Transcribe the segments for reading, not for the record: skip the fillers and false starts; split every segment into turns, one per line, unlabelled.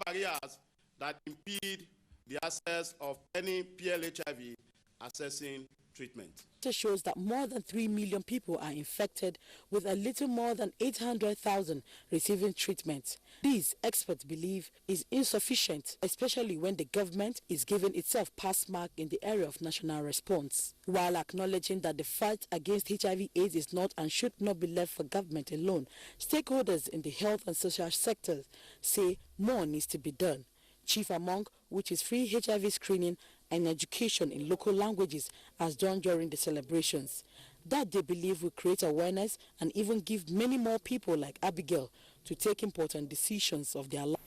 barriers that impede the access of any PLHIV accessing treatment.
It shows that more than 3 million people are infected, with a little more than 800,000 receiving treatment. This, experts believe, is insufficient, especially when the government is giving itself pass mark in the area of national response. While acknowledging that the fight against HIV/AIDS is not and should not be left for government alone, stakeholders in the health and social sectors say more needs to be done. Chief among which is free HIV screening and education in local languages as done during the celebrations. That they believe will create awareness and even give many more people like Abigail to take important decisions of their life.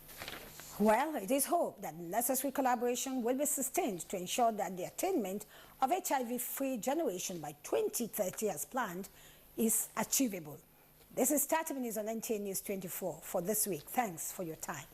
Well, it is hoped that necessary collaboration will be sustained to ensure that the attainment of HIV-free generation by 2030 as planned is achievable. This is 30 Minutes on NTA News 24 for this week. Thanks for your time.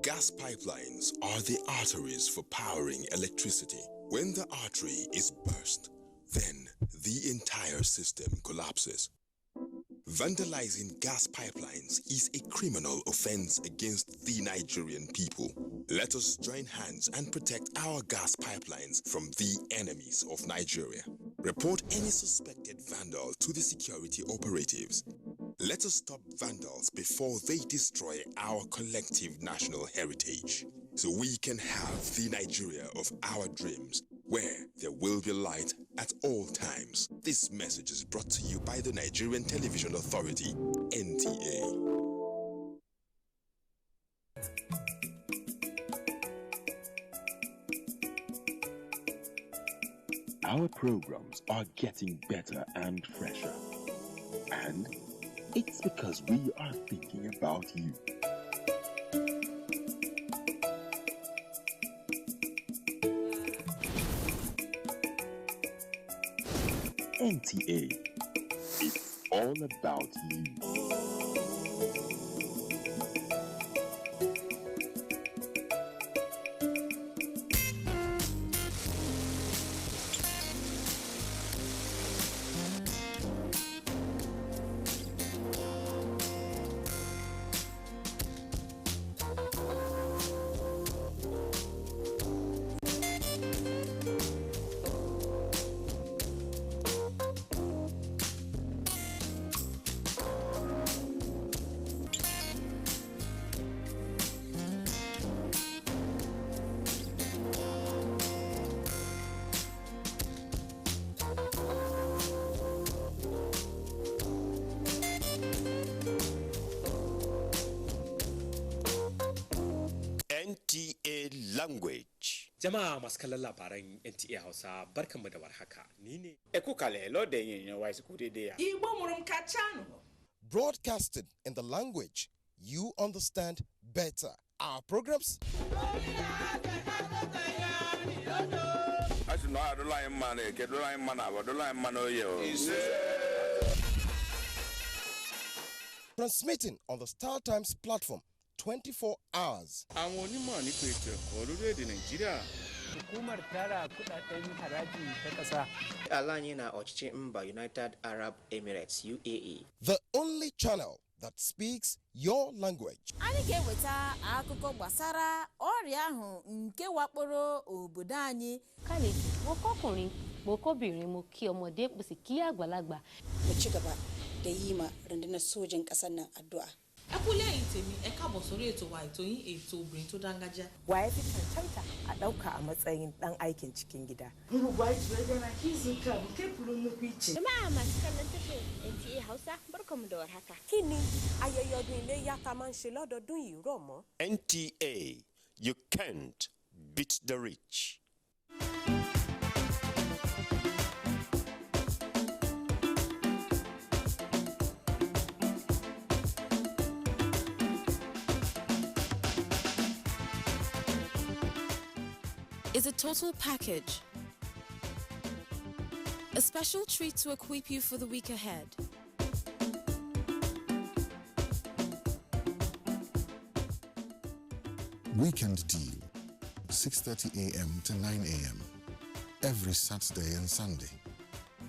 Gas pipelines are the arteries for powering electricity. When the artery is burst, then the entire system collapses. Vandalizing gas pipelines is a criminal offense against the Nigerian people. Let us join hands and protect our gas pipelines from the enemies of Nigeria. Report any suspected vandal to the security operatives. Let us stop vandals before they destroy our collective national heritage, so we can have the Nigeria of our dreams, where there will be light at all times. This message is brought to you by the Nigerian Television Authority, NTA.
Our programs are getting better and fresher. And it's because we are thinking about you. NTA, it's all about you.
NTA language.
Jama'a masu kallon labaran NTA Hausa barkanmu da warhaka. Ni ne
Ekukale lo de yin wa isku de ya.
Igbo murum kachano.
Broadcasted in the language you understand better. Our programs transmitting on the Star Times platform 24 hours.
Àwọn onímọ̀ nípa ètò ẹ̀kọ́ lórílẹ̀‐èdè Nàìjíríà.
Hukumar tara kudaden haraji ta ƙasa.
Alanye na ọchịchị mba United Arab Emirates UAE.
The only channel that speaks your language.
Anyị ga-eweta akụkọ gbasara ọrịa ahụ nke wakporo obodo anyị.
Kálejì, mo kọ́kùnrin, mo kóbìnrin, mo kí ọmọdé, mo sì kí àgbàlagbà.
Mu ci gaba da yi ma rundunar sojin ƙasar nan addu'a.
Ẹ kú lẹ́yìn tèmi, ẹ káàbọ̀ sórí ètò wa ètò yín ètò obìnrin tó dángájá.
Wa ya fi cancanta a ɗauka a matsayin ɗan aikin cikin gida.
Jama'a
masu kallon tashar NTA Hausa barkamu da warhaka.
Kí ni ayẹyẹ ọdún iléyá tá máa ń ṣe lọ́dọọdún yìí rọ̀ mọ́?
NTA, you can't beat the rich.
is a total package. A special treat to equip you for the week ahead.
Weekend Deal, 6:30 a.m. to 9 a.m. every Saturday and Sunday.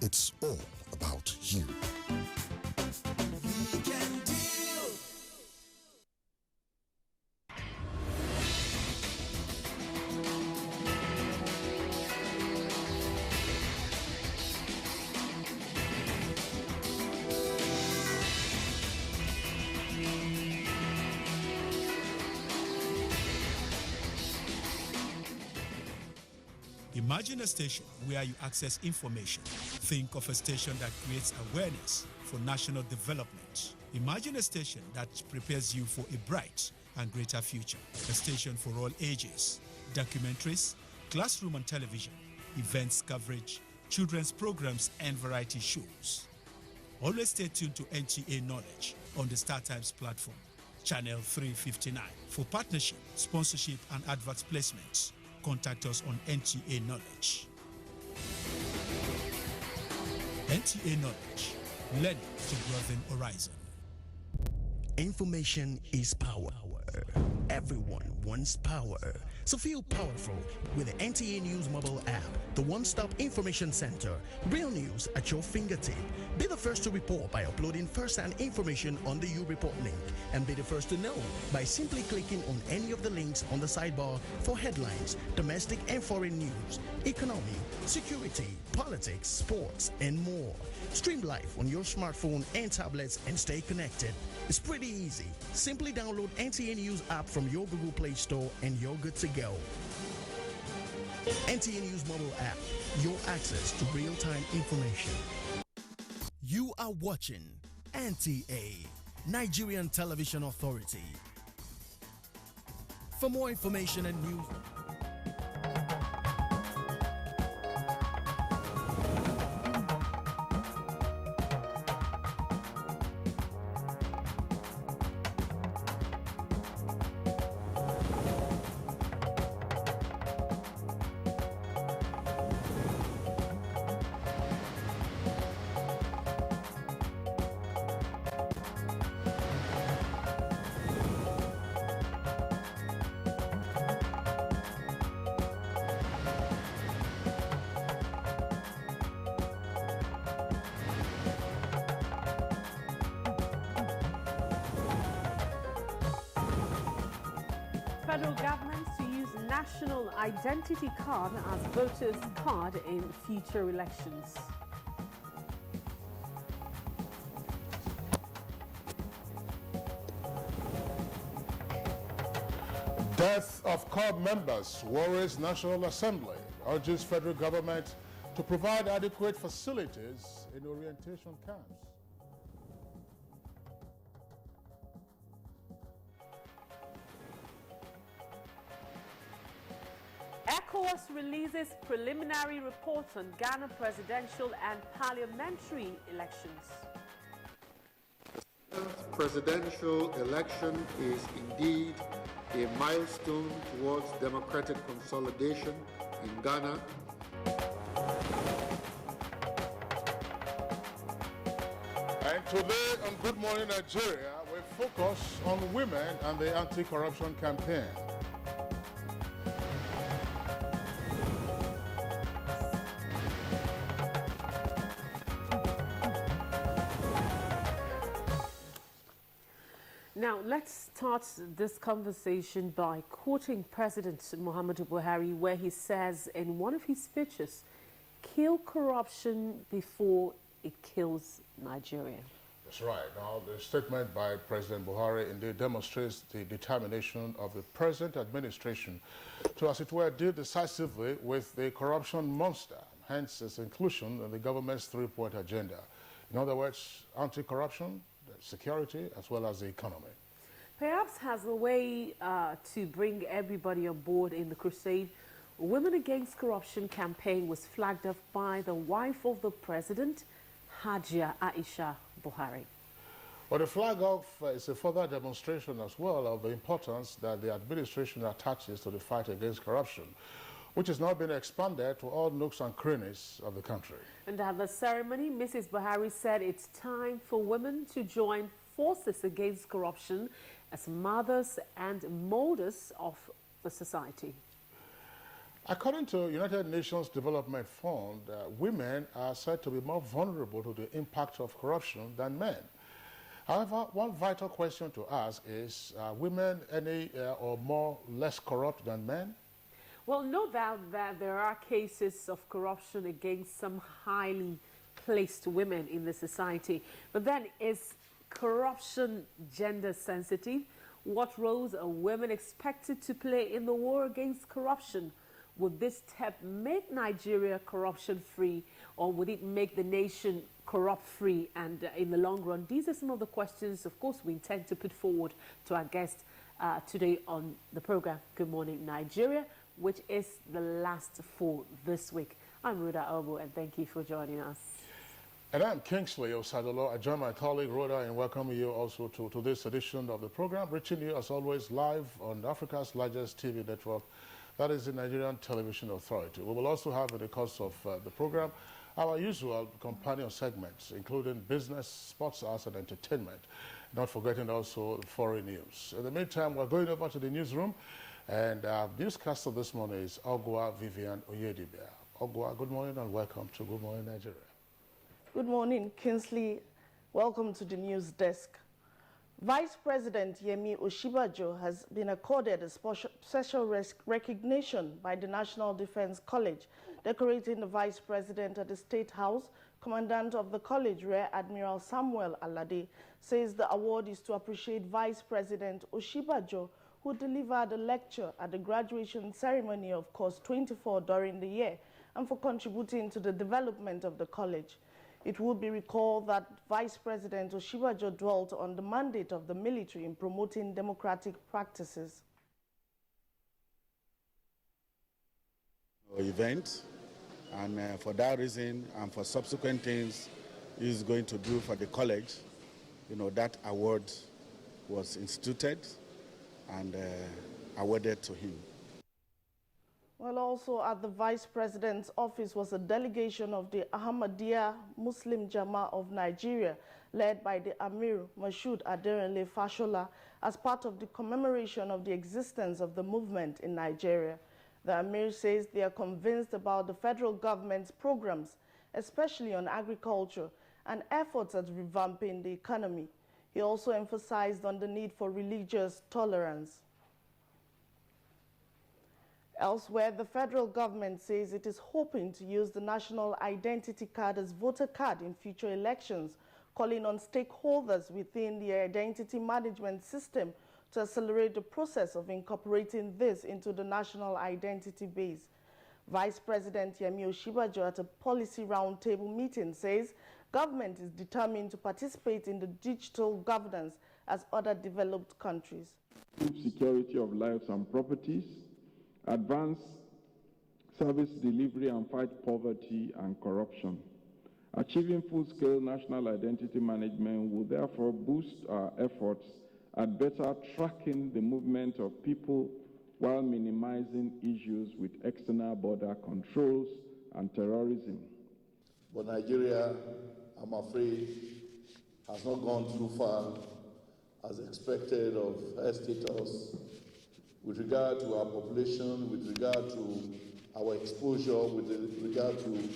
It's all about you.
Weekend Deal.
Imagine a station where you access information. Think of a station that creates awareness for national development. Imagine a station that prepares you for a bright and greater future. A station for all ages. Documentaries, classroom and television, events coverage, children's programs and variety shows. Always stay tuned to NTA Knowledge on the StarTimes platform, channel 359. For partnership, sponsorship and advert placements, contact us on NTA Knowledge. NTA Knowledge, learning to broaden horizon.
Information is power. Everyone wants power. So feel powerful with the NTA News mobile app, the one-stop information center. Real news at your fingertip. Be the first to report by uploading first-hand information on the U-Report link, and be the first to know by simply clicking on any of the links on the sidebar for headlines, domestic and foreign news, economy, security, politics, sports, and more. Stream live on your smartphone and tablets and stay connected. It's pretty easy. Simply download NTA News app from your Google Play Store and you're good to go. NTA News mobile app, your access to real-time information.
You are watching NTA, Nigerian Television Authority. For more information and news,
federal government to use national identity card as voters' card in future elections.
Death of COB members worries National Assembly, urges federal government to provide adequate facilities in orientation camps.
ECOWAS releases preliminary reports on Ghana presidential and parliamentary elections.
The presidential election is indeed a milestone towards democratic consolidation in Ghana.
And today on Good Morning Nigeria, we focus on women and the anti-corruption campaign.
Now, let's start this conversation by quoting President Muhammadu Buhari, where he says in one of his speeches, "Kill corruption before it kills Nigeria."
That's right. Now, the statement by President Buhari indeed demonstrates the determination of the present administration to, as it were, deal decisively with the corruption monster, hence its inclusion in the government's three-point agenda. In other words, anti-corruption, security, as well as the economy.
Perhaps as a way to bring everybody on board in the crusade, Women Against Corruption campaign was flagged off by the wife of the president, Hajia Aisha Buhari.
Well, the flag off is a further demonstration as well of the importance that the administration attaches to the fight against corruption. which has now been expanded to all nooks and crannies of the country.
And at the ceremony, Mrs. Buhari said it's time for women to join forces against corruption as mothers and molders of the society.
According to United Nations Development Fund, women are said to be more vulnerable to the impact of corruption than men. However, one vital question to ask is, are women any or more less corrupt than men?
Well, no doubt that there are cases of corruption against some highly placed women in the society. But then, is corruption gender sensitive? What roles are women expected to play in the war against corruption? Would this step make Nigeria corruption-free, or would it make the nation corrupt-free? And in the long run, these are some of the questions, of course, we intend to put forward to our guest today on the program, Good Morning Nigeria, which is the last for this week. I'm Rhoda Obo, and thank you for joining us.
And I'm Kingsley Osadolo. I join my colleague Rhoda in welcoming you also to this edition of the program, reaching you as always live on Africa's largest TV network, that is the Nigerian Television Authority. We will also have in the course of the program our usual companion segments, including business, sports, arts, and entertainment, not forgetting also foreign news. In the meantime, we're going over to the newsroom, and our newscaster this morning is Ogwa Vivian Oyedibe. Ogwa, good morning and welcome to Good Morning Nigeria.
Good morning, Kingsley. Welcome to the news desk. Vice President Yemi Osinbajo has been accorded a special recognition by the National Defense College, decorating the Vice President at the State House. Commandant of the college, Rear Admiral Samuel Alade, says the award is to appreciate Vice President Osinbajo, who delivered a lecture at the graduation ceremony of Course 24 during the year, and for contributing to the development of the college. It would be recalled that Vice President Osinbajo dwelt on the mandate of the military in promoting democratic practices.
Event, and for that reason and for subsequent things he's going to do for the college, that award was instituted and awarded to him.
Well, also at the Vice President's office was a delegation of the Ahmadiyya Muslim Jama of Nigeria, led by the Amir Mashood Aderenle Fashola, as part of the commemoration of the existence of the movement in Nigeria. The Amir says they are convinced about the federal government's programs, especially on agriculture, and efforts at revamping the economy. He also emphasized on the need for religious tolerance. Elsewhere, the federal government says it is hoping to use the national identity card as voter card in future elections, calling on stakeholders within the identity management system to accelerate the process of incorporating this into the national identity base. Vice President Yemi Osinbajo at a policy roundtable meeting says government is determined to participate in the digital governance as other developed countries.
Security of lives and properties, advance service delivery and fight poverty and corruption. Achieving full-scale national identity management will therefore boost our efforts at better tracking the movement of people while minimizing issues with external border controls and terrorism.
But Nigeria, I'm afraid, has not gone too far as expected of her status with regard to our population, with regard to our exposure, with regard to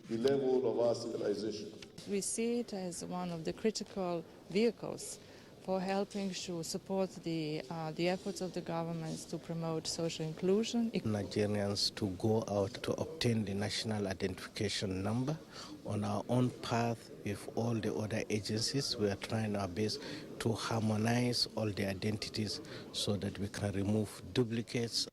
the level of our civilization.
We see it as one of the critical vehicles for helping to support the efforts of the governments to promote social inclusion.
Nigerians to go out to obtain the national identification number on our own path with all the other agencies. We are trying our best to harmonize all the identities so that we can remove duplicates.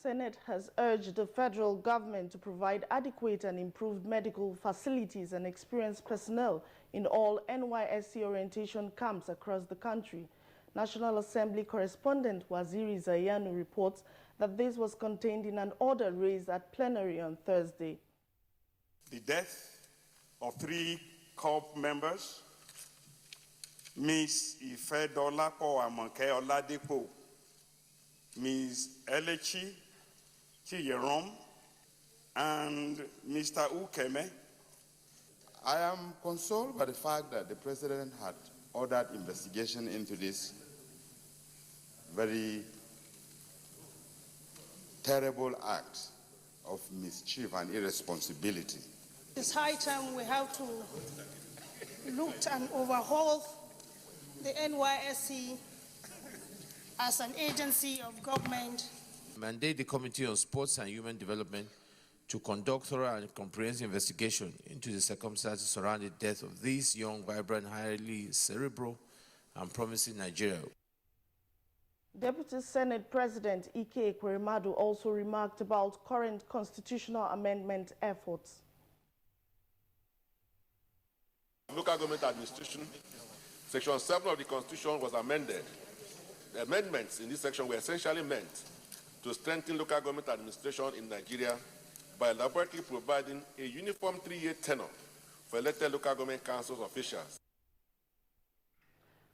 Senate has urged the federal government to provide adequate and improved medical facilities and experienced personnel in all NYSC orientation camps across the country. National Assembly correspondent Waziri Zayanu reports that this was contained in an order raised at plenary on Thursday.
The death of 3 COP members, Ms. Ifedolapo Amonke Oladipo, Ms. Elechi Chiyerom, and Mr. Ukeme.
I am consoled by the fact that the President had ordered investigation into this very terrible act of mischief and irresponsibility.
It's high time we have to look and overhaul the NYSC as an agency of government.
Mandate the Committee on Sports and Human Development to conduct thorough and comprehensive investigation into the circumstances surrounding the death of this young, vibrant, highly cerebral and promising Nigeria.
Deputy Senate President Ike Ekweremadu also remarked about current constitutional amendment efforts.
Local government administration, Section 7 of the Constitution was amended. The amendments in this section were essentially meant to strengthen local government administration in Nigeria by elaborately providing a uniform 3-year tenure for elected local government councils officials.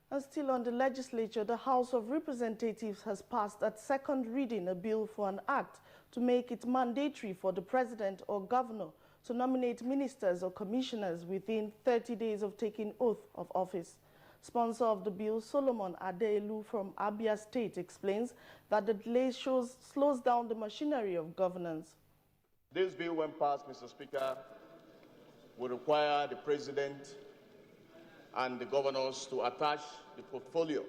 And still on the legislature, the House of Representatives has passed at second reading a bill for an act to make it mandatory for the president or governor to nominate ministers or commissioners within 30 days of taking oath of office. Sponsor of the bill, Solomon Adeelu from Abia State, explains that the delay slows down the machinery of governance.
This bill, when passed, Mr. Speaker, will require the president and the governors to attach the portfolio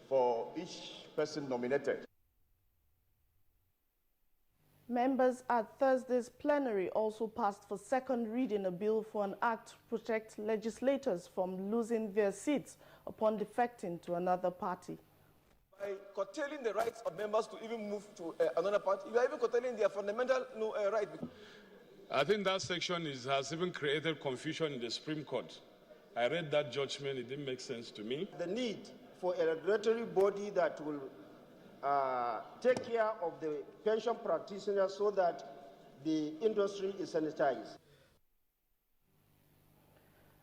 for each person nominated.
Members at Thursday's plenary also passed for second reading a bill for an act to protect legislators from losing their seats upon defecting to another party.
By curtailing the rights of members to even move to another party, you are even curtailing their fundamental right.
I think that section has even created confusion in the Supreme Court. I read that judgment, it didn't make sense to me.
The need for a regulatory body that will take care of the pension practitioners so that the industry is sanitized.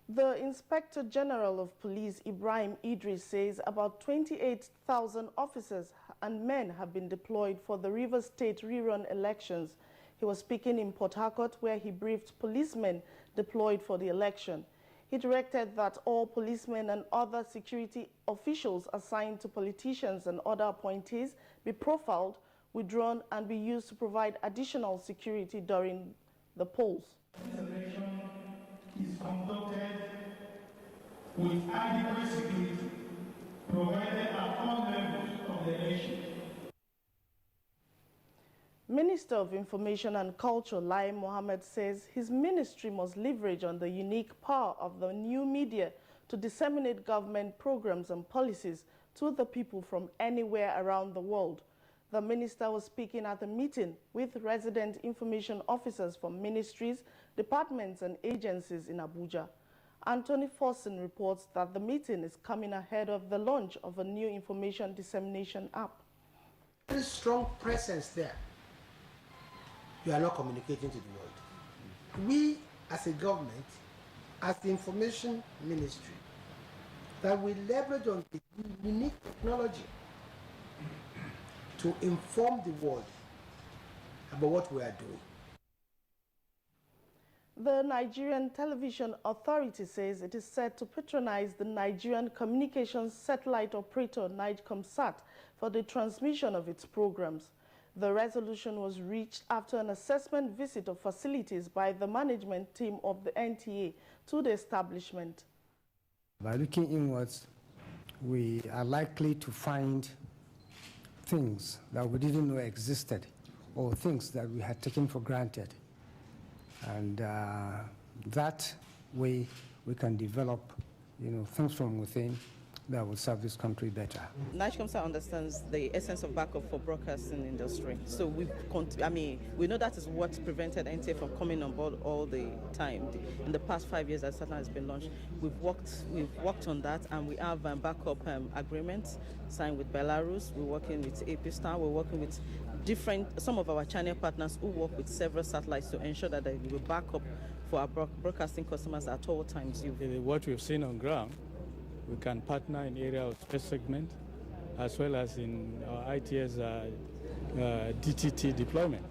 The Inspector General of Police, Ibrahim Idris, says about 28,000 officers and men have been deployed for the Rivers State rerun elections. He was speaking in Port Harcourt, where he briefed policemen deployed for the election. He directed that all policemen and other security officials assigned to politicians and other appointees be profiled, withdrawn, and be used to provide additional security during the polls.
The election is conducted with adequate security provided at all levels of the election.
Minister of Information and Culture, Lai Mohammed, says his ministry must leverage on the unique power of the new media to disseminate government programs and policies to the people from anywhere around the world. The minister was speaking at a meeting with resident information officers from ministries, departments and agencies in Abuja. Anthony Forson reports that the meeting is coming ahead of the launch of a new information dissemination app.
Very strong presence there. You are not communicating to the world. We, as a government, as the information ministry, that we leverage on the unique technology to inform the world about what we are doing.
The Nigerian Television Authority says it is set to patronize the Nigerian communications satellite operator NIGCOMSAT for the transmission of its programs. The resolution was reached after an assessment visit of facilities by the management team of the NTA to the establishment.
By looking inwards, we are likely to find things that we didn't know existed or things that we had taken for granted. And that way we can develop, things from within that will serve this country better.
NIGCOMSAT understands the essence of backup for broadcasting industry. So we know that is what prevented NTA from coming on board all the time. In the past 5 years that satellite has been launched, we've worked on that, and we have backup agreements signed with Belarus. We're working with AP-Star. We're working with some of our channel partners who work with several satellites to ensure that they will back up for our broadcasting customers at all times.
What we've seen on ground, we can partner in area of space segment as well as in our ITS DTT deployment.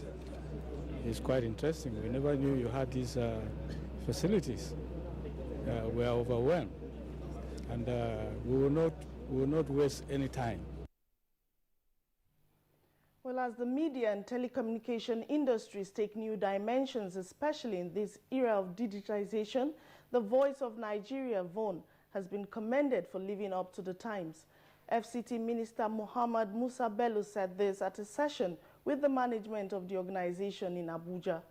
It's quite interesting. We never knew you had these facilities. We are overwhelmed, and we will not waste any time.
Well, as the media and telecommunication industries take new dimensions, especially in this era of digitization, the voice of Nigeria, VON, has been commended for living up to the times. FCT Minister Muhammad Musa Bello said this at a session with the management of the organization in Abuja.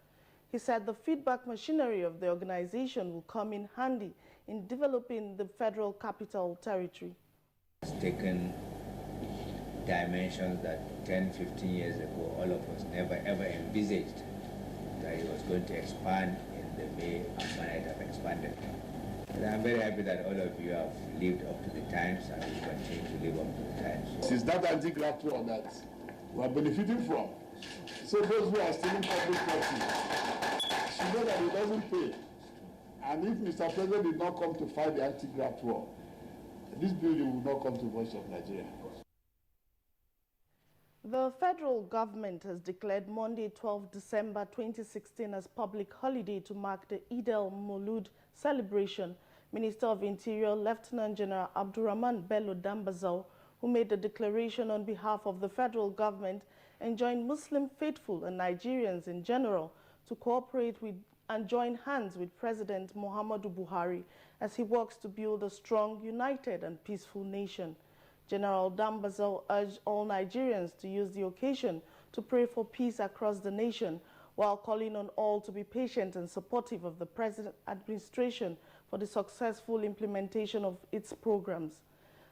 He said the feedback machinery of the organization will come in handy in developing the Federal Capital Territory.
It's taken dimensions that 10, 15 years ago, all of us never ever envisaged that it was going to expand in the way and manner it has expanded. And I'm very happy that all of you have lived up to the times and will continue to live up to the times.
Since that anti-graft war that we are benefiting from, so those who are stealing public property should know that it doesn't pay. And if Mr. President did not come to fight the anti-graft war, this building would not come to Voice of Nigeria.
The federal government has declared Monday, 12 December 2016 as public holiday to mark the Eid al-Maulud celebration. Minister of Interior, Lieutenant General Abdurrahman Bello Dambazao, who made the declaration on behalf of the federal government, enjoined Muslim faithful and Nigerians in general to cooperate with and join hands with President Muhammadu Buhari as he works to build a strong, united and peaceful nation. General Dambazao urged all Nigerians to use the occasion to pray for peace across the nation, while calling on all to be patient and supportive of the President's administration for the successful implementation of its programs.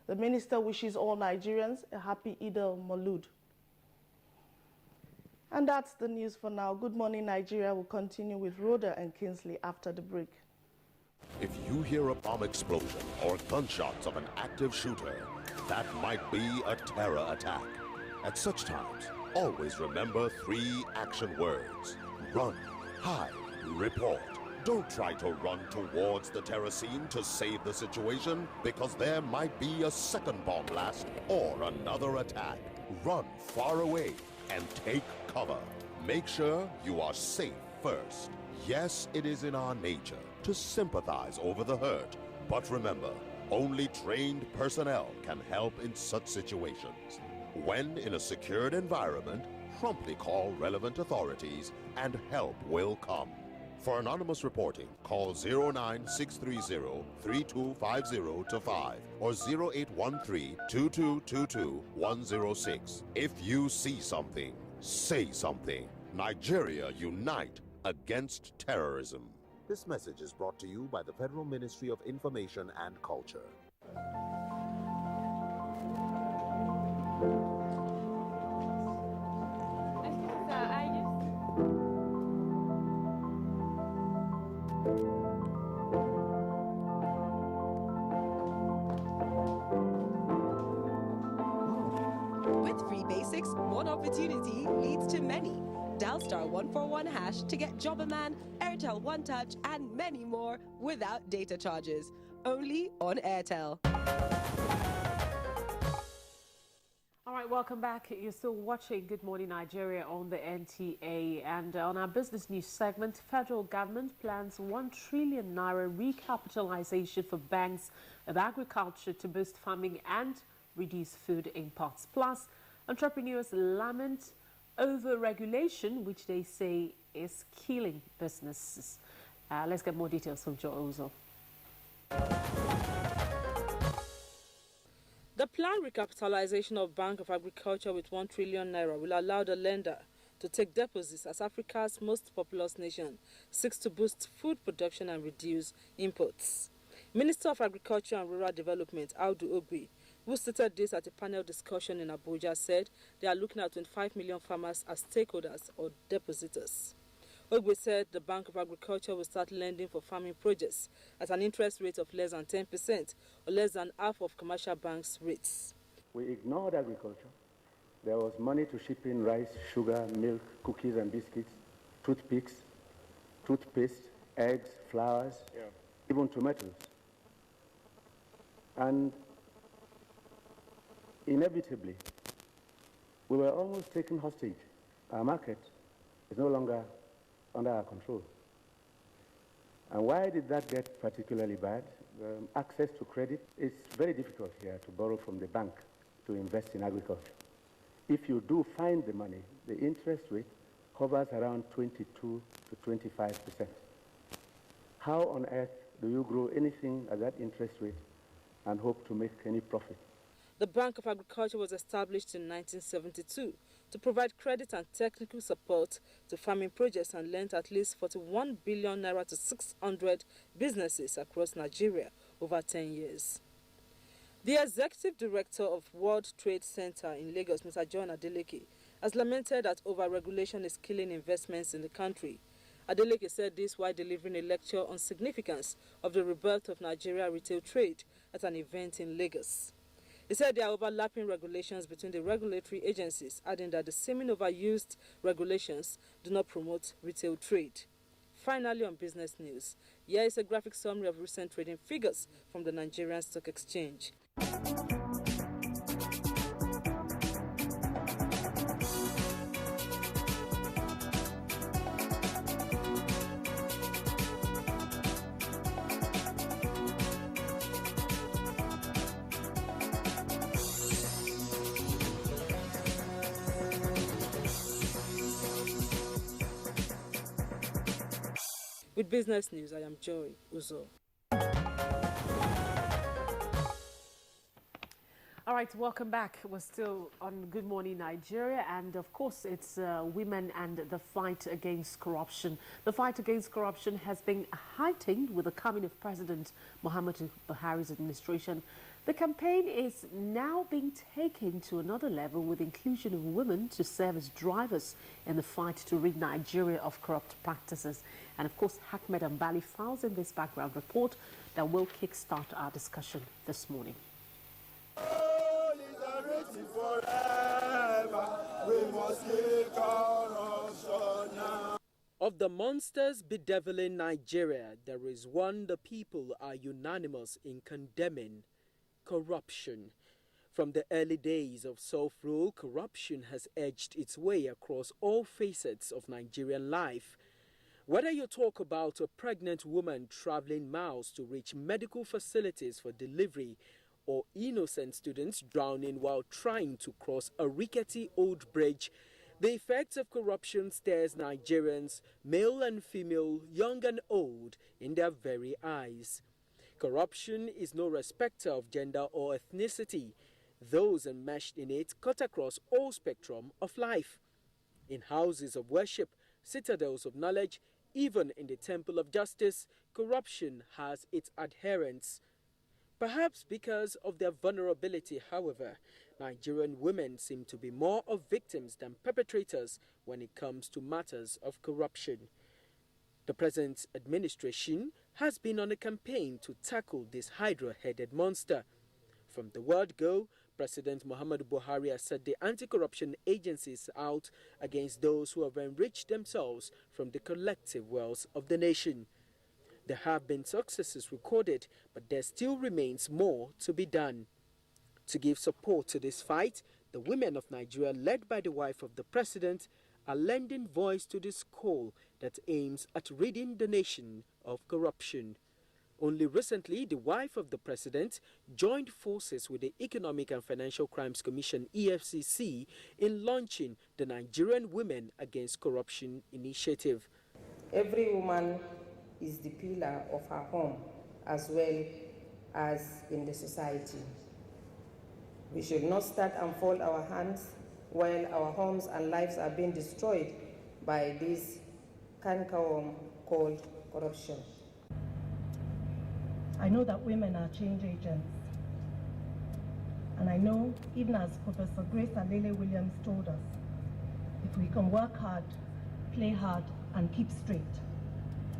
The minister wishes all Nigerians a happy Eid al-Maulud. And that's the news for now. Good Morning Nigeria will continue with Rhoda and Kingsley after the break.
If you hear a bomb explosion or gunshots of an active shooter, that might be a terror attack. At such times, always remember 3 action words: run, hide, report. Don't try to run towards the terror scene to save the situation, because there might be a second bomb blast or another attack. Run far away and take cover. Make sure you are safe first. Yes, it is in our nature to sympathize over the hurt, but remember, only trained personnel can help in such situations. When in a secured environment, promptly call relevant authorities and help will come. For anonymous reporting, call 09630-3250-5 or 0813-2222-106. If you see something, say something. Nigeria, unite against terrorism. This message is brought to you by the Federal Ministry of Information and Culture.
With free basics, one opportunity leads to many. Dial *141# to get Jobberman, Airtel One Touch, and many more without data charges. Only on Airtel.
All right, welcome back. You're still watching Good Morning Nigeria on the NTA. And on our business news segment, federal government plans 1 trillion naira recapitalization for banks of agriculture to boost farming and reduce food imports. Plus, entrepreneurs lament over-regulation, which they say is killing businesses. Let's get more details from Joe Ozo.
The planned recapitalization of Bank of Agriculture with 1 trillion naira will allow the lender to take deposits as Africa's most populous nation seeks to boost food production and reduce imports. Minister of Agriculture and Rural Development, Audu Ogbe, who stated this at a panel discussion in Abuja, said they are looking at 25 million farmers as stakeholders or depositors. Ogbe said the Bank of Agriculture will start lending for farming projects at an interest rate of less than 10% or less than half of commercial banks' rates.
We ignored agriculture. There was money to ship in rice, sugar, milk, cookies and biscuits, toothpicks, toothpaste, eggs, flowers, even tomatoes. And inevitably, we were almost taken hostage. Our market is no longer under our control. And why did that get particularly bad? Access to credit. It's very difficult here to borrow from the bank to invest in agriculture. If you do find the money, the interest rate hovers around 22 to 25%. How on earth do you grow anything at that interest rate and hope to make any profit?
The Bank of Agriculture was established in 1972 to provide credit and technical support to farming projects and lent at least 41 billion naira to 600 businesses across Nigeria over 10 years. The Executive Director of World Trade Center in Lagos, Mr. John Adeleke, has lamented that over-regulation is killing investments in the country. Adeleke said this while delivering a lecture on significance of the rebirth of Nigeria retail trade at an event in Lagos. He said there are overlapping regulations between the regulatory agencies, adding that the seeming overused regulations do not promote retail trade. Finally, on business news, here is a graphic summary of recent trading figures from the Nigerian Stock Exchange. With business news, I am Joy Uzo.
All right, welcome back. We're still on Good Morning Nigeria, and of course it's women and the fight against corruption. The fight against corruption has been heightened with the coming of President Muhammadu Buhari's administration. The campaign is now being taken to another level with inclusion of women to serve as drivers in the fight to rid Nigeria of corrupt practices. And of course, Ahmed Ambali files in this background report that will kickstart our discussion this morning.
Of the monsters bedeviling Nigeria, there is one the people are unanimous in condemning: corruption. From the early days of self-rule, corruption has edged its way across all facets of Nigerian life. Whether you talk about a pregnant woman traveling miles to reach medical facilities for delivery, or innocent students drowning while trying to cross a rickety old bridge, the effects of corruption stares Nigerians, male and female, young and old, in their very eyes. Corruption is no respecter of gender or ethnicity. Those enmeshed in it cut across all spectrum of life. In houses of worship, citadels of knowledge, even in the temple of justice, corruption has its adherents. Perhaps because of their vulnerability, however, Nigerian women seem to be more of victims than perpetrators when it comes to matters of corruption. The present administration has been on a campaign to tackle this hydra-headed monster. From the word go, President Muhammadu Buhari has set the anti-corruption agencies out against those who have enriched themselves from the collective wealth of the nation. There have been successes recorded, but there still remains more to be done. To give support to this fight, the women of Nigeria, led by the wife of the president, are lending voice to this call that aims at ridding the nation of corruption. Only recently, the wife of the president joined forces with the Economic and Financial Crimes Commission, EFCC, in launching the Nigerian Women Against Corruption initiative.
Every woman is the pillar of her home as well as in the society. We should not stand and fold our hands while our homes and lives are being destroyed by this cankerworm called corruption.
I know that women are change agents. And I know, even as Professor Grace Alele Williams told us, if we can work hard, play hard, and keep straight,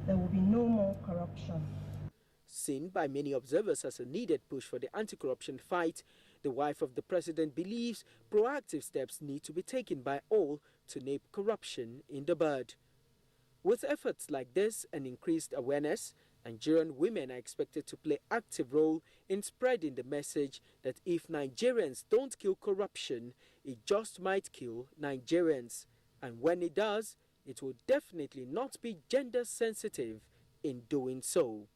there will be no more corruption.
Seen by many observers as a needed push for the anti-corruption fight, the wife of the president believes proactive steps need to be taken by all to nip corruption in the bud. With efforts like this and increased awareness, Nigerian women are expected to play an active role in spreading the message that if Nigerians don't kill corruption, it just might kill Nigerians. And when it does, it will definitely not be gender sensitive in doing so.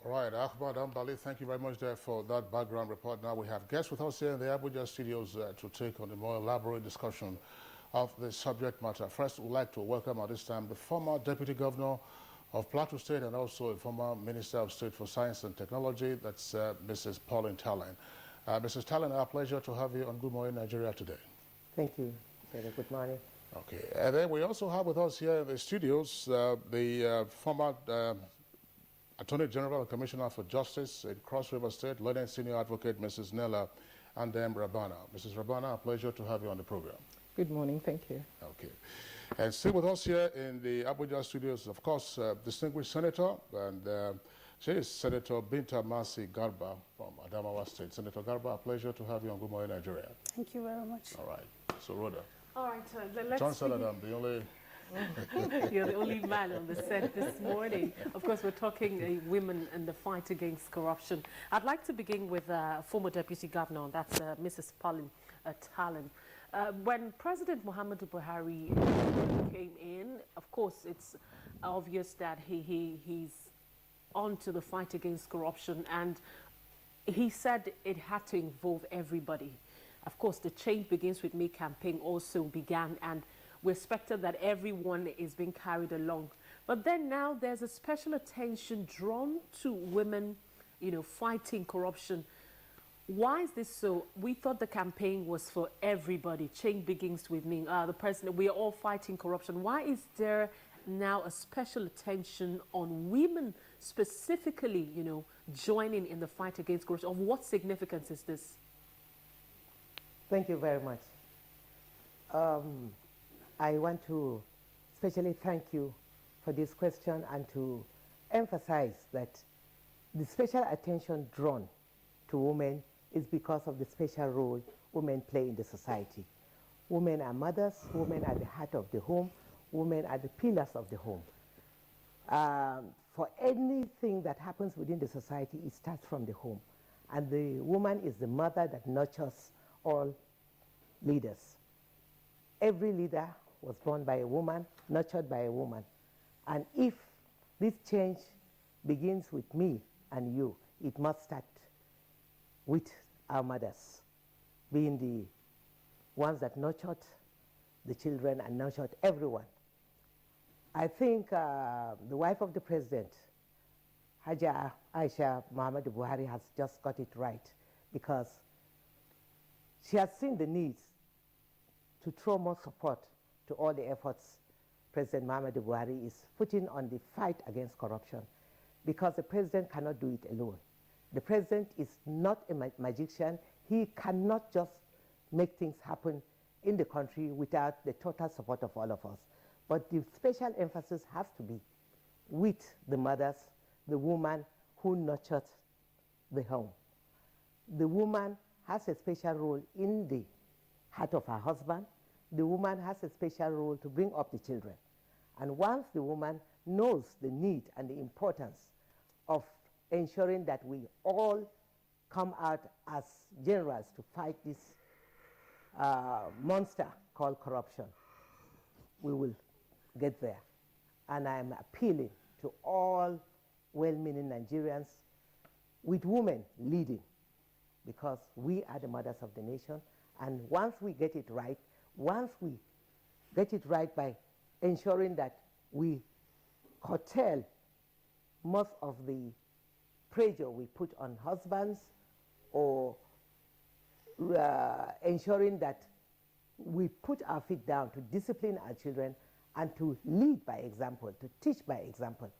All right, Ahmad Ambali, thank you very much there for that background report. Now we have guests with us here in the Abuja studios to take on a more elaborate discussion of the subject matter. First, we'd like to welcome at this time the former Deputy Governor of Plateau State and also a former Minister of State for Science and Technology, that's Mrs. Pauline Tallen. Mrs. Tallen, our pleasure to have you on Good Morning Nigeria today.
Thank you. Good morning.
Okay, and then we also have with us here in the studios the former Attorney General and Commissioner for Justice in Cross River State, Learned Senior Advocate Mrs. Nella Andem Rabana. Mrs. Rabana, a pleasure to have you on the program.
Good morning, thank you.
Okay. And still with us here in the Abuja studios, of course, distinguished Senator, and she is Senator Binta Masi Garba from Adamawa State. Senator Garba, a pleasure to have you on Good Morning Nigeria.
Thank you very much.
All right. So, Rhoda.
All right, let's
John Saladam, the only...
You're the only man on the set this morning. Of course, we're talking women and the fight against corruption. I'd like to begin with former Deputy Governor, that's Mrs. Pauline Tallen. When President Muhammadu Buhari came in, of course, it's obvious that he's on to the fight against corruption, and he said it had to involve everybody. Of course, the Change Begins With Me campaign also began, and we expected that everyone is being carried along. But then now there's a special attention drawn to women, fighting corruption. Why is this so? We thought the campaign was for everybody. Change begins with me. The president, we are all fighting corruption. Why is there now a special attention on women specifically, joining in the fight against corruption? Of what significance is this?
Thank you very much. I want to especially thank you for this question and to emphasize that the special attention drawn to women is because of the special role women play in the society. Women are mothers, women are the heart of the home, women are the pillars of the home. For anything that happens within the society, it starts from the home. And the woman is the mother that nurtures all leaders. Every leader was born by a woman, nurtured by a woman. And if this change begins with me and you, it must start with our mothers, being the ones that nurtured the children and nurtured everyone. I think the wife of the president, Haja Aisha Muhammadu Buhari, has just got it right, because she has seen the needs to throw more support to all the efforts President Muhammadu Buhari is putting on the fight against corruption, because the president cannot do it alone. The president is not a magician. He cannot just make things happen in the country without the total support of all of us. But the special emphasis has to be with the mothers, the woman who nurtured the home. The woman has a special role in the heart of her husband. The woman has a special role to bring up the children. And once the woman knows the need and the importance of ensuring that we all come out as generals to fight this monster called corruption, we will get there. And I am appealing to all well-meaning Nigerians with women leading, because we are the mothers of the nation. And once we get it right, by ensuring that we curtail most of the pressure we put on husbands, or ensuring that we put our feet down to discipline our children and to lead by example, to teach by example,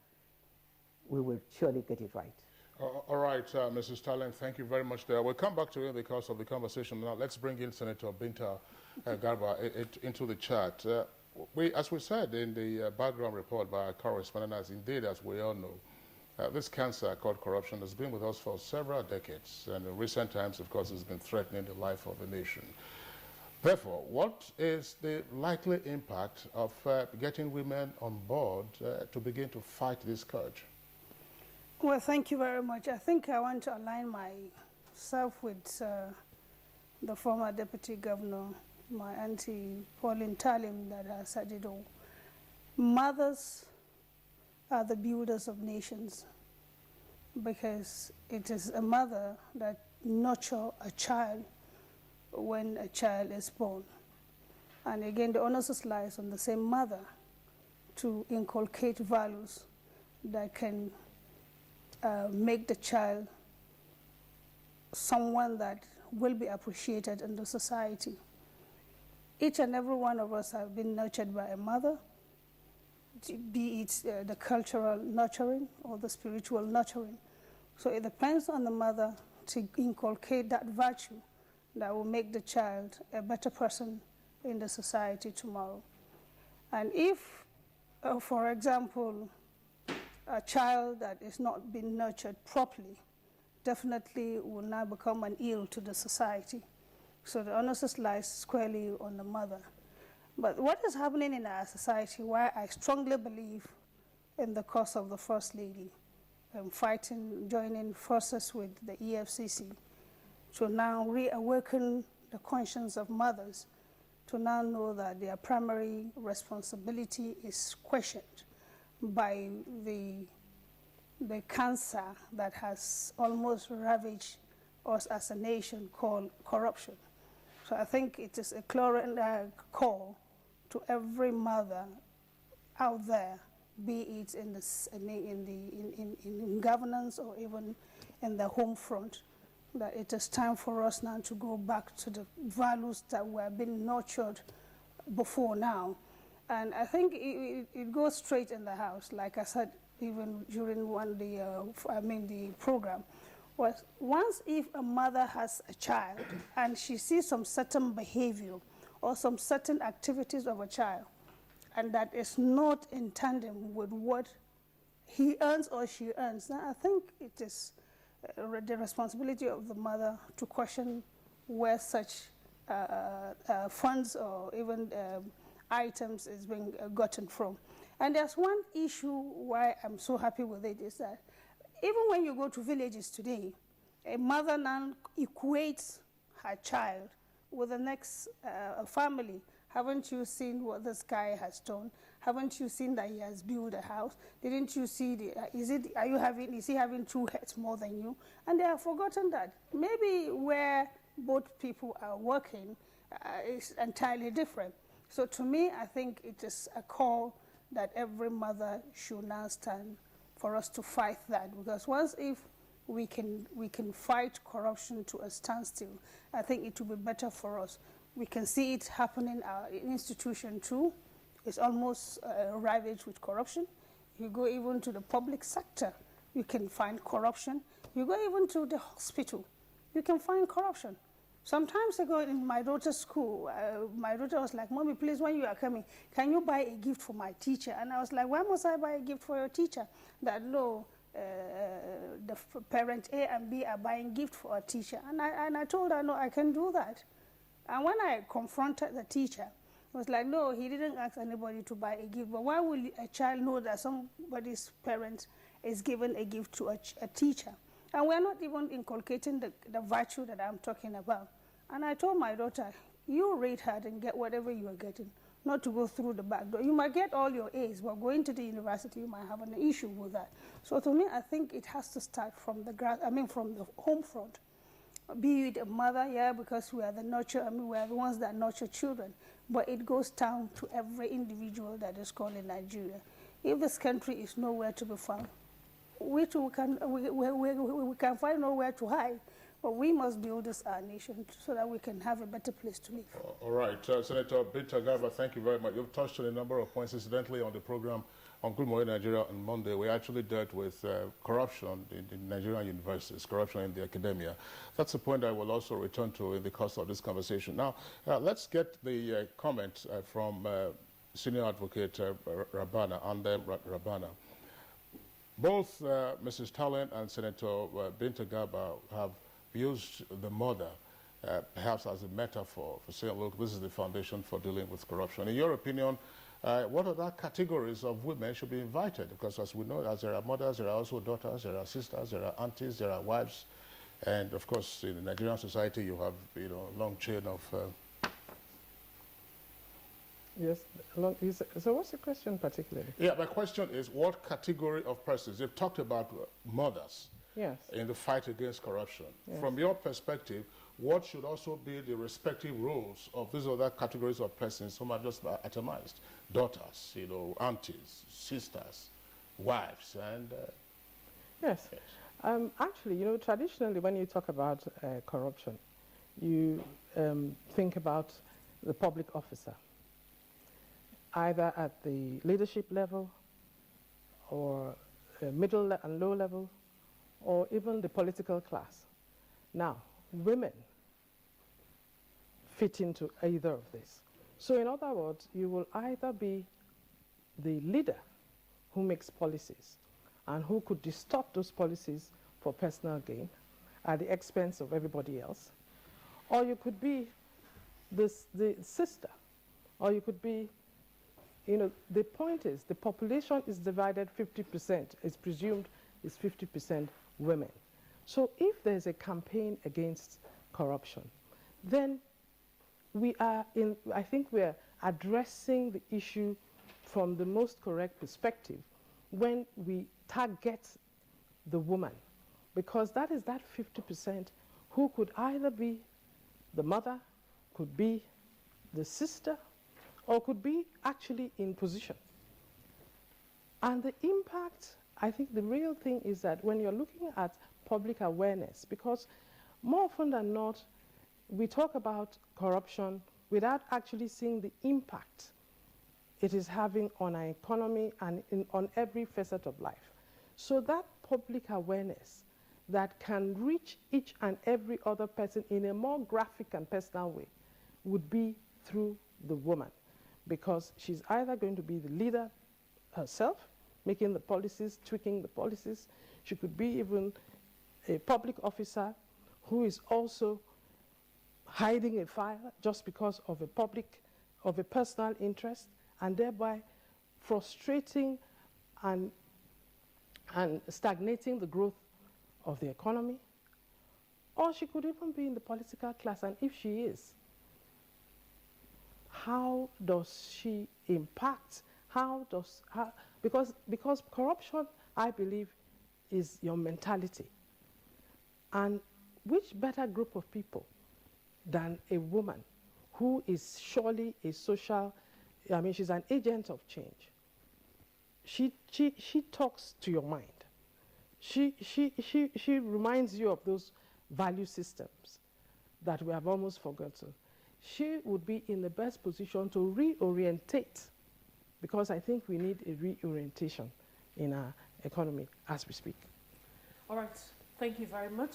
we will surely get it right.
All right, Mrs. Tallen, thank you very much there. We'll come back to you in the course of the conversation. Now, let's bring in Senator Binta Garba into the chat. As we said in the background report by our correspondent, indeed, as we all know, this cancer called corruption has been with us for several decades, and in recent times, of course, it's been threatening the life of the nation. Therefore, what is the likely impact of getting women on board to begin to fight this scourge?
Well, thank you very much. I think I want to align myself with the former Deputy Governor, my auntie Pauline Talim, that has said it all. Mothers are the builders of nations, because it is a mother that nurtures a child when a child is born. And again, the onus lies on the same mother to inculcate values that can make the child someone that will be appreciated in the society. Each and every one of us have been nurtured by a mother, be it the cultural nurturing or the spiritual nurturing. So it depends on the mother to inculcate that virtue that will make the child a better person in the society tomorrow. And if, for example, a child that is not being nurtured properly definitely will now become an ill to the society. So the onus lies squarely on the mother. But what is happening in our society, why I strongly believe in the cause of the First Lady, fighting, joining forces with the EFCC to now reawaken the conscience of mothers, to now know that their primary responsibility is questioned by the cancer that has almost ravaged us as a nation called corruption. So I think it is a call to every mother out there, be it in governance or even in the home front, that it is time for us now to go back to the values that were being nurtured before now. And I think it goes straight in the house, like I said, even during the program, was once if a mother has a child and she sees some certain behavior or some certain activities of a child, and that is not in tandem with what he earns or she earns, then I think it is the responsibility of the mother to question where such funds or even items is being gotten from. And there's one issue why I'm so happy with it, is that even when you go to villages today, a mother now equates her child with the next family. Haven't you seen what this guy has done? Haven't you seen that he has built a house? Didn't you see is he having 2 heads more than you? And they have forgotten that maybe where both people are working is entirely different. So to me, I think it is a call that every mother should now stand for us to fight that, because once if we can fight corruption to a standstill, I think it will be better for us. We can see it happening in institution too. It's almost ravaged with corruption. You go even to the public sector, you can find corruption. You go even to the hospital, you can find corruption. Some times ago in my daughter's school, my daughter was like, "Mommy, please, when you are coming, can you buy a gift for my teacher?" And I was like, "Why must I buy a gift for your teacher?" That no, the parent A and B are buying gift for a teacher. And I told her, "No, I can do that." And when I confronted the teacher, it was like, "No, he didn't ask anybody to buy a gift. But why will a child know that somebody's parent is giving a gift to a teacher?" And we're not even inculcating the virtue that I'm talking about. And I told my daughter, "You read hard and get whatever you are getting, not to go through the back door. You might get all your A's, but going to the university, you might have an issue with that." So to me, I think it has to start from from the home front. Be it a mother, yeah, because we are the we are the ones that nurture children. But it goes down to every individual that is called in Nigeria. If this country is nowhere to be found, we can find nowhere to hide. But we must build this our nation so that we can have a better place to live.
All right, Senator Binta Garba, thank you very much. You've touched on a number of points. Incidentally, on the program on Good Morning Nigeria on Monday, we actually dealt with corruption in Nigerian universities, corruption in the academia. That's a point I will also return to in the course of this conversation. Now, let's get the comment from Senior Advocate Rabana, Rabana. Both Mrs. Talent and Senator Binta Garba have used the mother perhaps as a metaphor for saying, look, this is the foundation for dealing with corruption. In your opinion, what other categories of women should be invited? Because as we know, as there are mothers, there are also daughters, there are sisters, there are aunties, there are wives, and of course, in the Nigerian society, you have long chain of.
Yes. So what's the question particularly?
Yeah, my question is, what category of persons? You've talked about mothers.
Yes.
In the fight against corruption.
Yes.
From your perspective, what should also be the respective roles of these other categories of persons whom are just atomized? Daughters, aunties, sisters, wives, and...
Yes. Actually, traditionally when you talk about corruption, you think about the public officer, either at the leadership level or middle and low level, or even the political class. Now, women fit into either of these. So in other words, you will either be the leader who makes policies and who could distort those policies for personal gain at the expense of everybody else, or you could be the sister, or you could be, the point is the population is divided 50%, it's presumed is 50% women. So if there's a campaign against corruption, then I think we're addressing the issue from the most correct perspective when we target the woman, because that is that 50% who could either be the mother, could be the sister, or could be actually in position. And the impact, I think the real thing is that when you're looking at public awareness, because more often than not, we talk about corruption without actually seeing the impact it is having on our economy and on every facet of life. So that public awareness that can reach each and every other person in a more graphic and personal way would be through the woman, because she's either going to be the leader herself, making the policies, tweaking the policies. She could be even a public officer who is also hiding a fire just because of a personal interest, and thereby frustrating and stagnating the growth of the economy. Or she could even be in the political class, and if she is, how does she impact? Because corruption, I believe, is your mentality. And which better group of people than a woman who is surely a social, she's an agent of change. She talks to your mind. She reminds you of those value systems that we have almost forgotten. She would be in the best position to reorientate, because I think we need a reorientation in our economy as we speak.
All right. Thank you very much,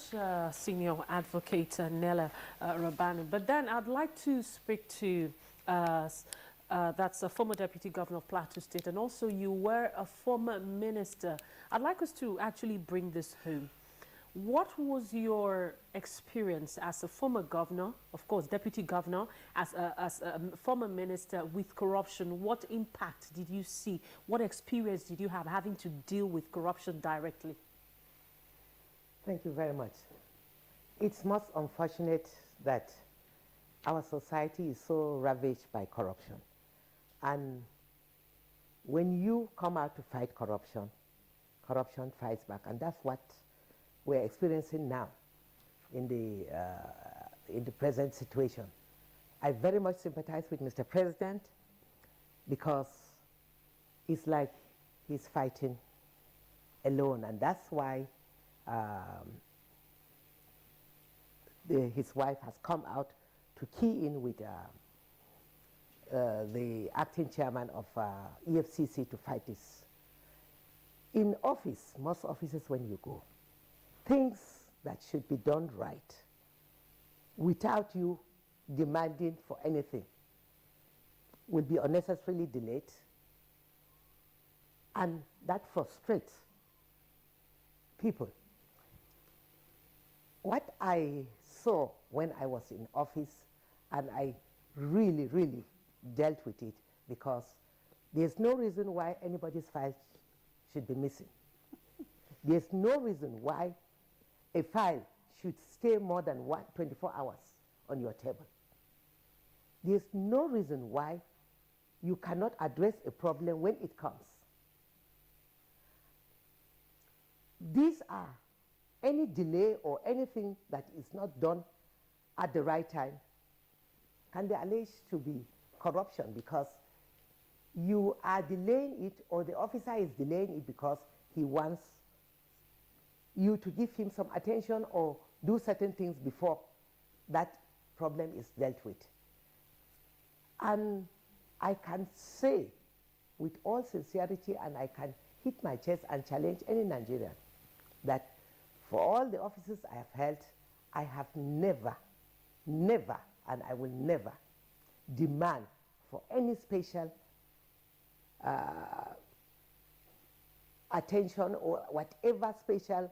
Senior Advocate Nella Rabanu. But then I'd like to speak to, that's a former Deputy Governor of Plateau State, and also you were a former minister. I'd like us to actually bring this home. What was your experience as a former governor, of course, deputy governor, as a former minister with corruption? What impact did you see? What experience did you have having to deal with corruption directly?
Thank you very much. It's most unfortunate that our society is so ravaged by corruption. And when you come out to fight corruption, corruption fights back. And that's what we're experiencing now in the present situation. I very much sympathize with Mr. President, because it's like he's fighting alone, and that's why his wife has come out to key in with the acting chairman of EFCC to fight this. In office, most offices when you go, things that should be done right without you demanding for anything will be unnecessarily delayed, and that frustrates people. What I saw when I was in office, and I really, really dealt with it, because There's no reason why anybody's file should be missing. There's no reason why a file should stay more than 24 hours on your table. There's no reason why you cannot address a problem when it comes. These are any delay or anything that is not done at the right time can be alleged to be corruption, because you are delaying it, or the officer is delaying it because he wants you to give him some attention or do certain things before that problem is dealt with. And I can say with all sincerity, and I can hit my chest and challenge any Nigerian, that for all the offices I have held, I have never, and I will never demand for any special attention or whatever special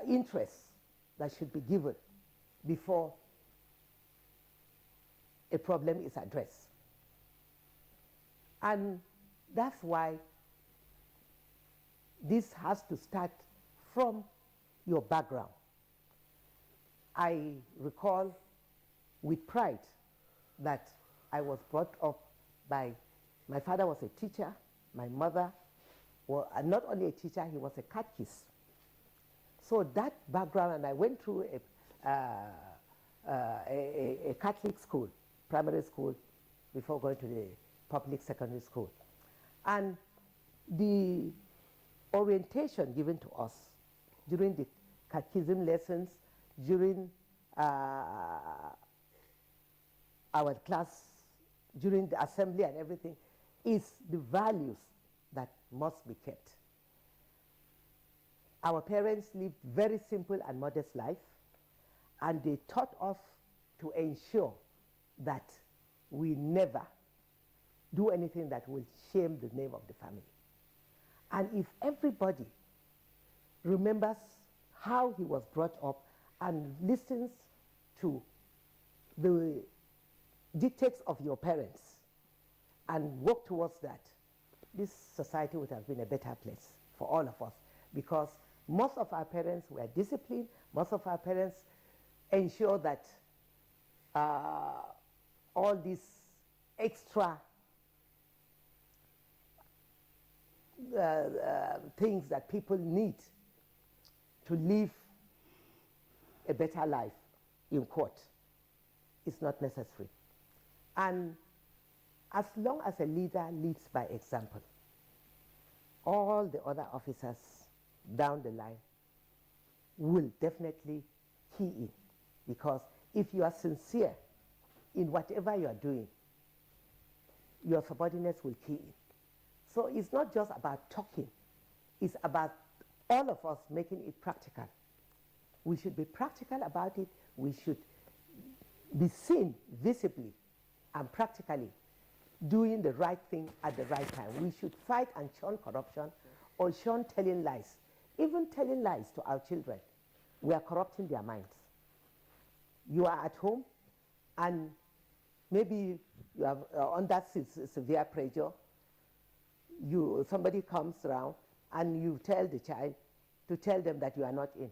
interest that should be given before a problem is addressed. And that's why this has to start from your background. I recall with pride that I was brought up by, my father was a teacher, my mother was not only a teacher, he was a catechist. So that background, and I went through a Catholic school, primary school, before going to the public secondary school. And the orientation given to us during the catechism lessons, during our class, during the assembly and everything, is the values that must be kept. Our parents lived very simple and modest life, and they taught us to ensure that we never do anything that will shame the name of the family. And if everybody remembers how he was brought up and listens to the dictates of your parents and work towards that, this society would have been a better place for all of us, because most of our parents were disciplined, most of our parents ensure that all these extra things that people need to live a better life in court is not necessary. And as long as a leader leads by example, all the other officers down the line will definitely key in, because if you are sincere in whatever you are doing, your subordinates will key in. So it's not just about talking, it's about all of us making it practical. We should be practical about it. We should be seen visibly and practically doing the right thing at the right time. We should fight and shun corruption or shun telling lies. Even telling lies to our children, we are corrupting their minds. You are at home and maybe you are under severe pressure. Somebody comes around and you tell the child to tell them that you are not in.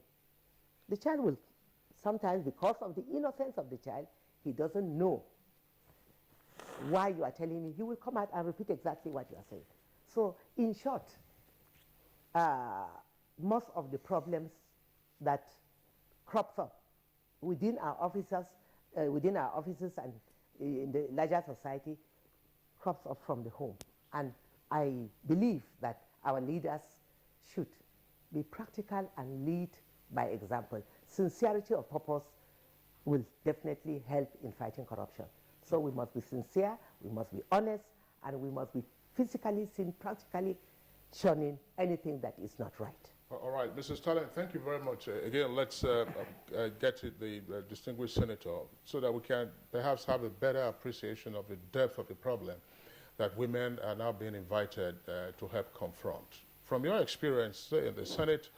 The child will, sometimes because of the innocence of the child, he doesn't know why you are telling him. He will come out and repeat exactly what you are saying. So in short, most of the problems that crops up within our offices and in the larger society crops up from the home. And I believe that our leaders should be practical and lead by example. Sincerity of purpose will definitely help in fighting corruption. So we must be sincere, we must be honest, and we must be physically seen, practically shunning anything that is not right.
All right, Mrs. Talent, thank you very much. Again, let's get to the distinguished senator so that we can perhaps have a better appreciation of the depth of the problem that women are now being invited to help confront. From your experience in the Senate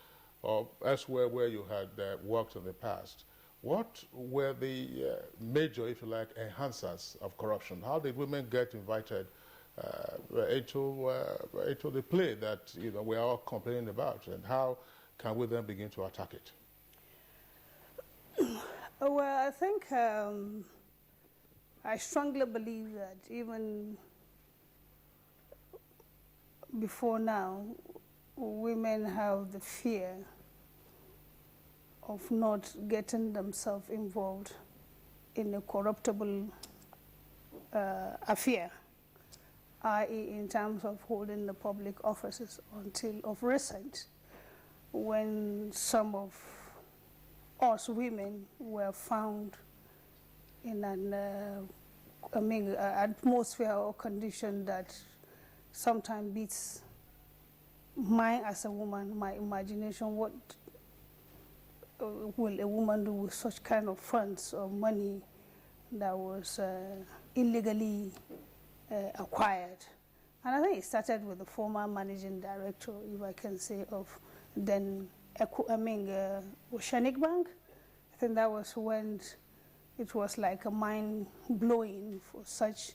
or elsewhere where you had worked in the past, what were the major, if you like, enhancers of corruption? How did women get invited into the play that we are all complaining about, and how can we then begin to attack it?
Well, I think I strongly believe that even before now, women have the fear of not getting themselves involved in a corruptible affair, i.e. in terms of holding the public offices, until of recent, when some of us women were found in an atmosphere or condition that sometimes beats mine as a woman, my imagination. What will a woman do with such kind of funds or money that was illegally acquired? And I think it started with the former managing director, if I can say, of then Oceanic Bank. I think that was when it was like a mind-blowing for such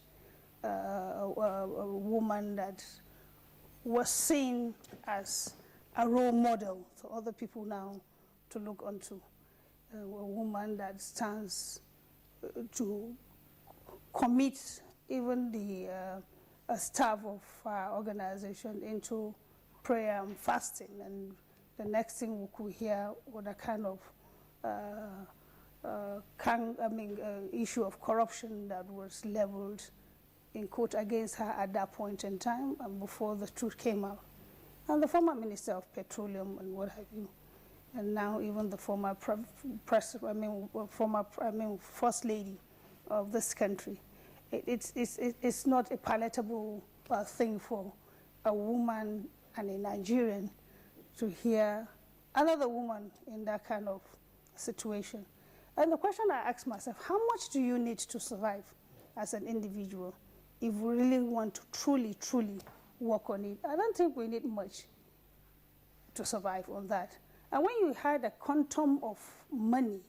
a woman that was seen as a role model for other people now to look onto. A woman that stands to commit even the staff of our organization into prayer and fasting, and the next thing we could hear was a kind of issue of corruption that was leveled in court against her at that point in time, and before the truth came out. And the former Minister of Petroleum and what have you, and now even the former First Lady of this country. It's not a palatable thing for a woman and a Nigerian to hear another woman in that kind of situation. And the question I ask myself, how much do you need to survive as an individual if we really want to truly, truly work on it? I don't think we need much to survive on that. And when you had a quantum of money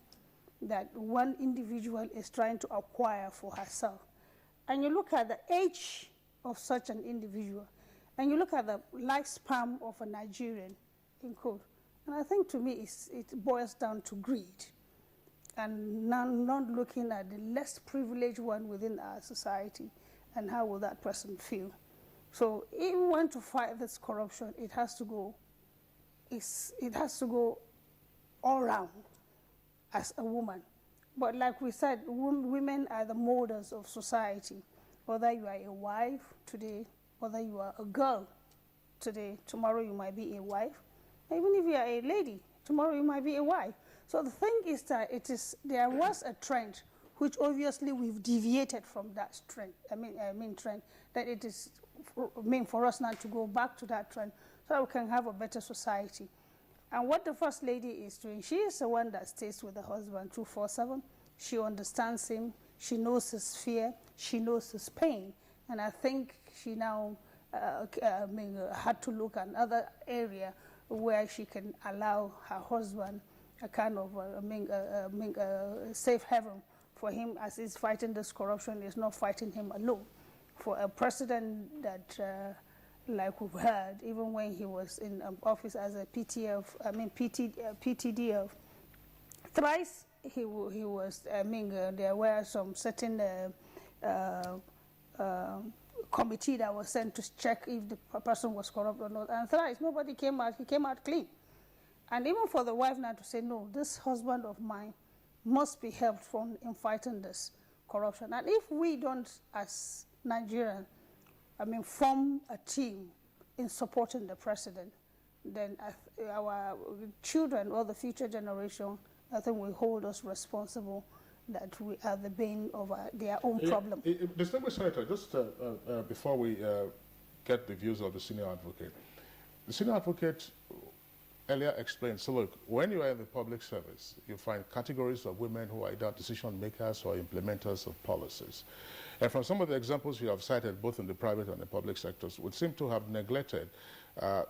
that one individual is trying to acquire for herself, and you look at the age of such an individual, and you look at the lifespan of a Nigerian, in quote, and I think to me it boils down to greed, and not looking at the less privileged one within our society, and how will that person feel. So if we want to fight this corruption, it has to go all round as a woman. But like we said, women are the molders of society. Whether you are a wife today, whether you are a girl today, tomorrow you might be a wife. Even if you are a lady, tomorrow you might be a wife. So the thing is that there was a trend, which obviously we've deviated from that trend. Trend that it is for us now to go back to that trend so that we can have a better society. And what the First Lady is doing, she is the one that stays with the husband 24/7. She understands him. She knows his fear. She knows his pain. And I think she now had to look at another area where she can allow her husband a kind of safe haven for him as he's fighting this corruption. He's not fighting him alone. For a president that, like we've heard, even when he was in office as a PTDF, thrice he was, there were some certain committee that was sent to check if the person was corrupt or not, and thrice nobody came out. He came out clean. And even for the wife now to say, no, this husband of mine must be helped in fighting this corruption. And if we don't, as Nigerians, form a team in supporting the president, then our children or the future generation, I think, will hold us responsible that we are the bane of their own problem.
Distinguished Senator, just before we get the views of the senior advocate, the senior advocate earlier explained, so look, when you are in the public service, you find categories of women who are either decision makers or implementers of policies. And from some of the examples you have cited, both in the private and the public sectors, would seem to have neglected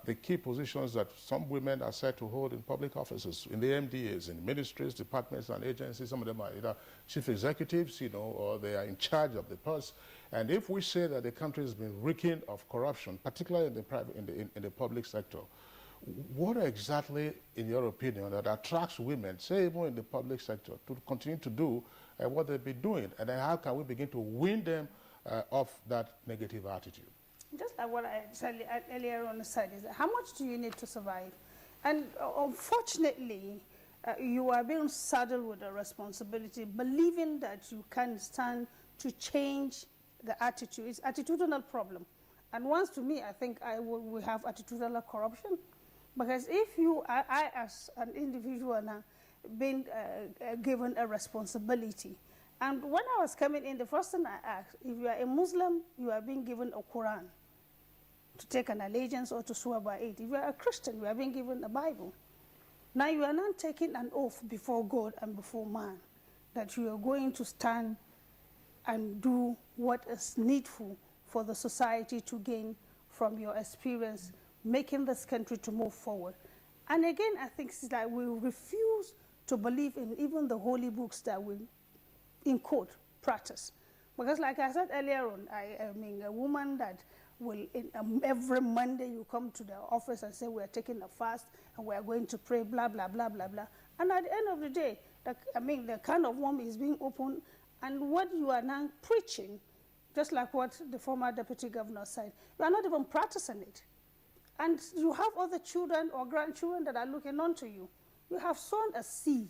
the key positions that some women are said to hold in public offices, in the MDAs, in ministries, departments, and agencies. Some of them are either chief executives, or they are in charge of the purse. And if we say that the country has been reeking of corruption, particularly in the private, in the public sector, what exactly, in your opinion, that attracts women, say even in the public sector, to continue to do what they've been doing? And then how can we begin to win them off that negative attitude?
Just like what I said earlier on said, is how much do you need to survive? And unfortunately, you are being saddled with a responsibility, believing that you can stand to change the attitude. It's attitudinal problem. And once, to me, I think we have attitudinal corruption. Because if I as an individual now, being given a responsibility, and when I was coming in, the first thing I asked, if you are a Muslim, you are being given a Quran to take an allegiance or to swear by it. If you are a Christian, you are being given a Bible. Now you are not taking an oath before God and before man that you are going to stand and do what is needful for the society to gain from your experience, making this country to move forward. And again, I think it's like we refuse to believe in even the holy books that we, in quote, practice. Because like I said earlier on, I mean, a woman that will, every Monday you come to the office and say, we are taking a fast and we are going to pray, blah, blah, blah, blah, blah. And at the end of the day, the kind of womb is being opened, and what you are now preaching, just like what the former deputy governor said, you are not even practicing it. And you have other children or grandchildren that are looking on to you. You have sown a seed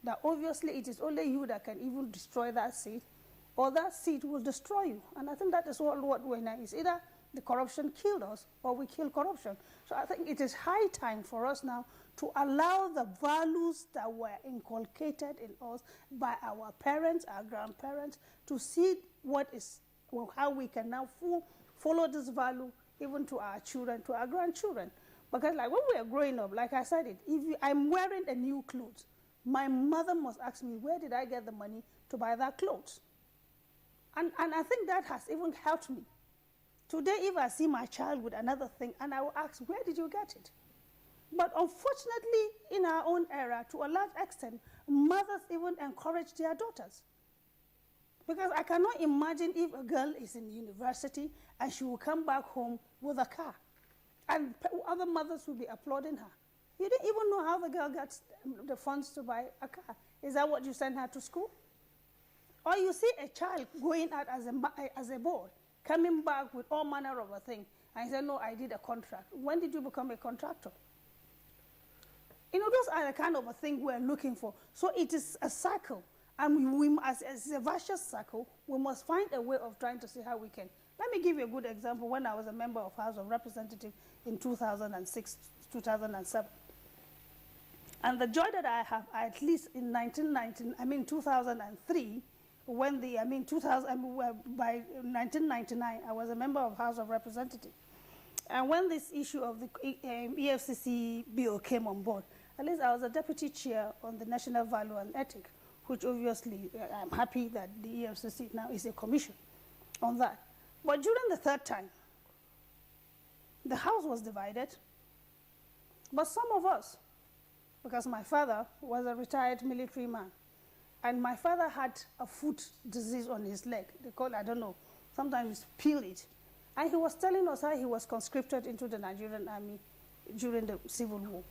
that obviously it is only you that can even destroy that seed, or that seed will destroy you. And I think that is what we're now is. Either the corruption killed us or we kill corruption. So I think it is high time for us now to allow the values that were inculcated in us by our parents, our grandparents, to see what is, well, how we can now follow this value even to our children, to our grandchildren. Because like when we are growing up, like I said it, if I'm wearing a new clothes, my mother must ask me, where did I get the money to buy that clothes? And I think that has even helped me. Today, if I see my child with another thing, and I will ask, where did you get it? But unfortunately, in our own era, to a large extent, mothers even encourage their daughters. Because I cannot imagine if a girl is in university and she will come back home with a car, and other mothers will be applauding her. You didn't even know how the girl got the funds to buy a car. Is that what you send her to school? Or you see a child going out as a boy, coming back with all manner of a thing, and you say, no, I did a contract. When did you become a contractor? You know, those are the kind of a thing we're looking for. So it is a cycle. And we, as a vicious cycle, we must find a way of trying to see how we can. Let me give you a good example. When I was a member of House of Representatives in 2006, 2007. And the joy that I have, at least in 2003, when the, by 1999, I was a member of House of Representatives. And when this issue of the EFCC bill came on board, at least I was a deputy chair on the National Value and Ethics, which obviously I'm happy that the EFCC now is a commission on that. But during the third time, the House was divided. But some of us, because my father was a retired military man, and my father had a foot disease on his leg. They call it, I don't know, sometimes peel it. And he was telling us how he was conscripted into the Nigerian army during the Civil War.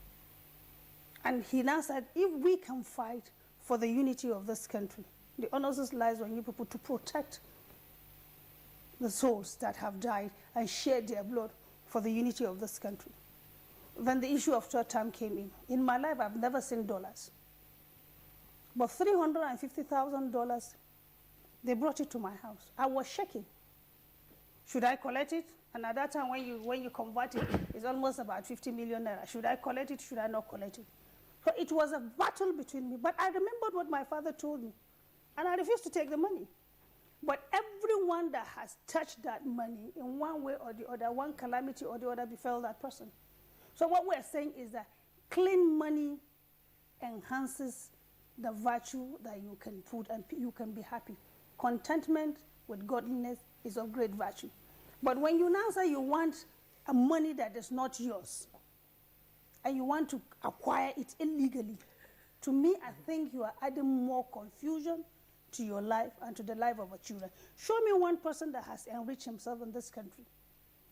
And he now said, if we can fight for the unity of this country, the onus lies on you people to protect the souls that have died and shed their blood for the unity of this country. Then the issue of third term came in. In my life, I've never seen dollars. But $350,000, they brought it to my house. I was shaking. Should I collect it? And at that time, when you convert it, it's almost about 50 million naira. Should I collect it? Should I not collect it? So it was a battle between me. But I remembered what my father told me. And I refused to take the money. But everyone that has touched that money in one way or the other, one calamity or the other befell that person. So what we're saying is that clean money enhances the virtue that you can put and you can be happy. Contentment with godliness is of great virtue. But when you now say you want a money that is not yours and you want to acquire it illegally, to me, I think you are adding more confusion to your life and to the life of our children. Show me one person that has enriched himself in this country,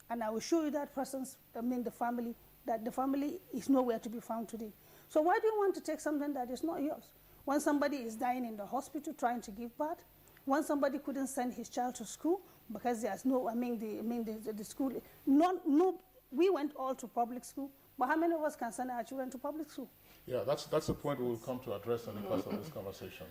and I will show you that person's, the family, that the family is nowhere to be found today. So why do you want to take something that is not yours? When somebody is dying in the hospital trying to give birth, when somebody couldn't send his child to school because there's no, the school, we went all to public school, but how many of us can send our children to public school?
Yeah, that's the point we will come to address in the course of this conversation.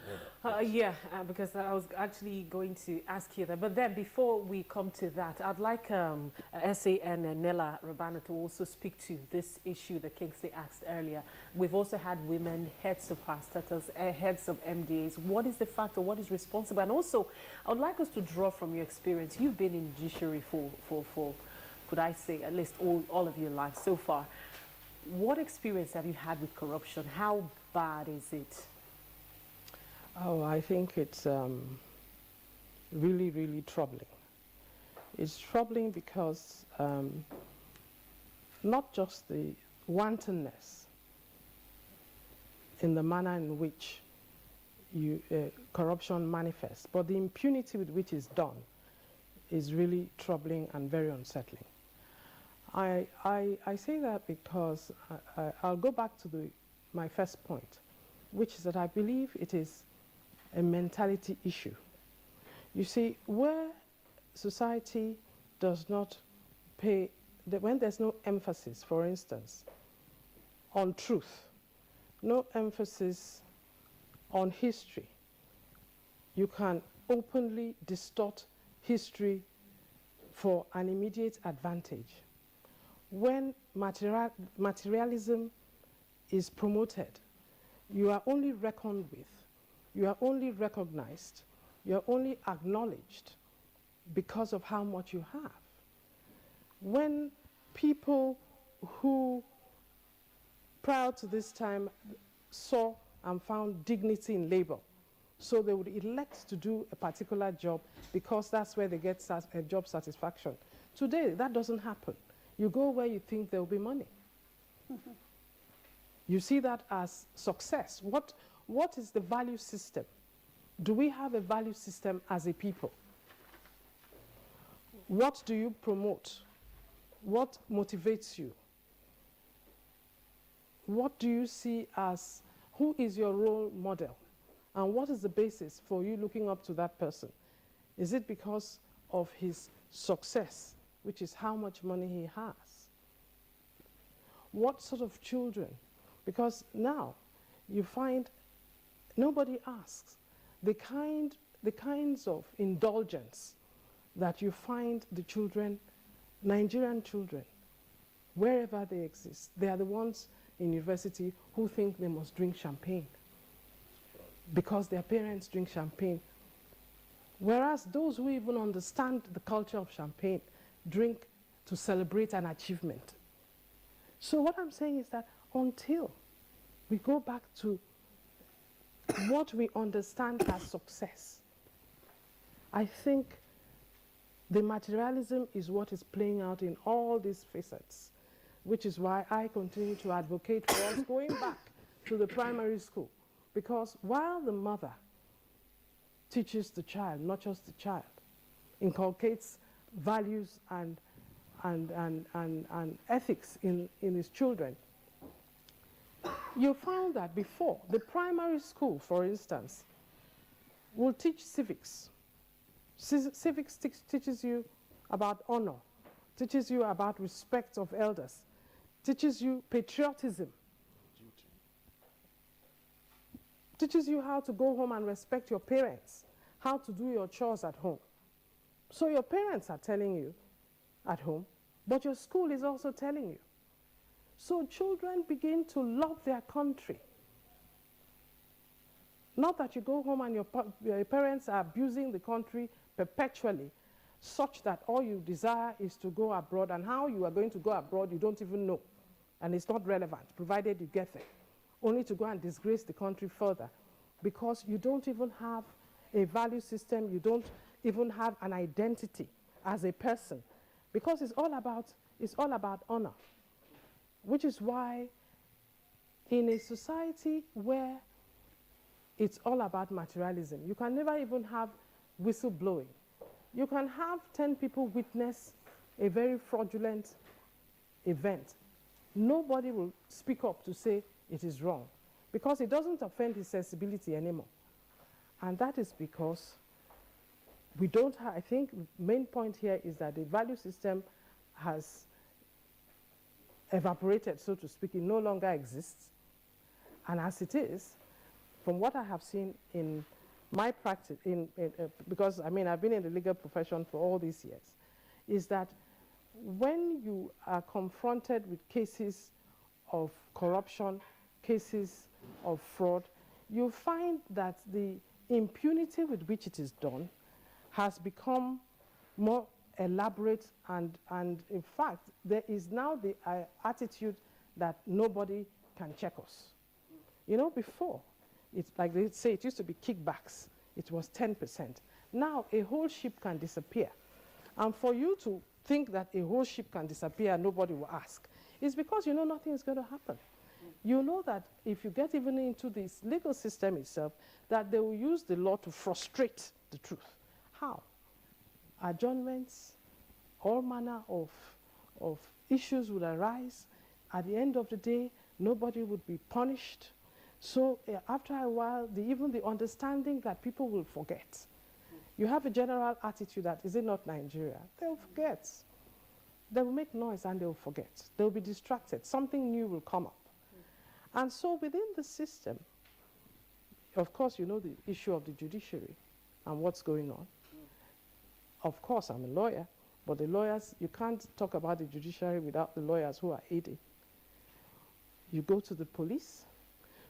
Because I was actually going to ask you that. But then before we come to that, I'd like SA and Nella Rabana to also speak to this issue that Kingsley asked earlier. We've also had women, heads of parastatals, heads of MDAs. What is the factor? What is responsible? And also, I would like us to draw from your experience. You've been in judiciary for could I say, at least all of your life so far. What experience have you had with corruption? How bad is it?
Oh, I think it's really, really troubling. It's troubling because not just the wantonness in the manner in which corruption manifests, but the impunity with which it's done is really troubling and very unsettling. I say that because I'll go back to my first point, which is that I believe it is a mentality issue. You see, where society does not pay, when there's no emphasis, for instance, on truth, no emphasis on history, you can openly distort history for an immediate advantage. When materialism is promoted, you are only reckoned with, you are only recognized, you are only acknowledged because of how much you have. When people who prior to this time saw and found dignity in labor, so they would elect to do a particular job because that's where they get job satisfaction. Today, that doesn't happen. You go where you think there will be money. You see that as success. What is the value system? Do we have a value system as a people? What do you promote? What motivates you? What do you see as, who is your role model? And what is the basis for you looking up to that person? Is it because of his success, which is how much money he has? What sort of children? Because now you find nobody asks the kinds of indulgence that you find the children, Nigerian children, wherever they exist. They are the ones in university who think they must drink champagne because their parents drink champagne. Whereas those who even understand the culture of champagne drink to celebrate an achievement. So what I'm saying is that until we go back to what we understand as success, I think the materialism is what is playing out in all these facets, which is why I continue to advocate for us going back to the primary school. Because while the mother teaches the child, not just the child, inculcates values and ethics in his children, you found that before, the primary school, for instance, will teach civics. Civics teaches you about honor, teaches you about respect of elders, teaches you patriotism, teaches you how to go home and respect your parents, how to do your chores at home. So your parents are telling you at home, but your school is also telling you. So children begin to love their country. Not that you go home and your parents are abusing the country perpetually, such that all you desire is to go abroad, and how you are going to go abroad you don't even know, and it's not relevant, provided you get there, only to go and disgrace the country further, because you don't even have a value system, you don't even have an identity as a person, because it's all about It's all about honor, which is why in a society where it's all about materialism, you can never even have whistleblowing. You can have 10 people witness a very fraudulent event. Nobody will speak up to say it is wrong because it doesn't offend his sensibility anymore. And that is because we don't have, I think the main point here is that the value system has evaporated, so to speak. It no longer exists. And as it is, from what I have seen in my practice, because I mean I've been in the legal profession for all these years, is that when you are confronted with cases of corruption, cases of fraud, you find that the impunity with which it is done has become more elaborate, and in fact, there is now the attitude that nobody can check us. You know, before, it's like they say, it used to be kickbacks. It was 10%. Now, a whole ship can disappear. And for you to think that a whole ship can disappear and nobody will ask, it's because you know nothing is going to happen. You know that if you get even into this legal system itself, that they will use the law to frustrate the truth. How? Adjournments, all manner of issues would arise. At the end of the day, nobody would be punished. So after a while, even the understanding that people will forget. You have a general attitude that, is it not Nigeria? They'll forget. They will make noise and they'll forget. They'll be distracted. Something new will come up. And so within the system, of course, you know the issue of the judiciary and what's going on. Of course, I'm a lawyer, but the lawyers, you can't talk about the judiciary without the lawyers who are aiding. You go to the police.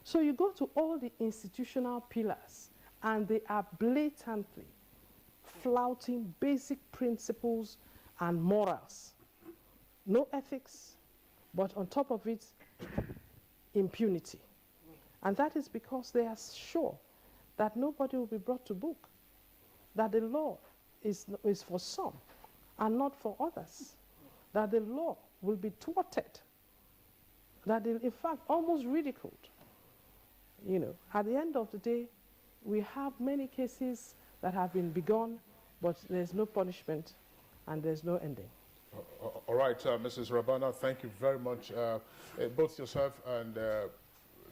So you go to all the institutional pillars, and they are blatantly flouting basic principles and morals. No ethics, but on top of it, impunity. And that is because they are sure that nobody will be brought to book, that the law is for some and not for others, that the law will be thwarted, that in fact almost ridiculed. You know, at the end of the day, we have many cases that have been begun, but there's no punishment and there's no ending.
All right, Mrs. Rabana, thank you very much. Both yourself and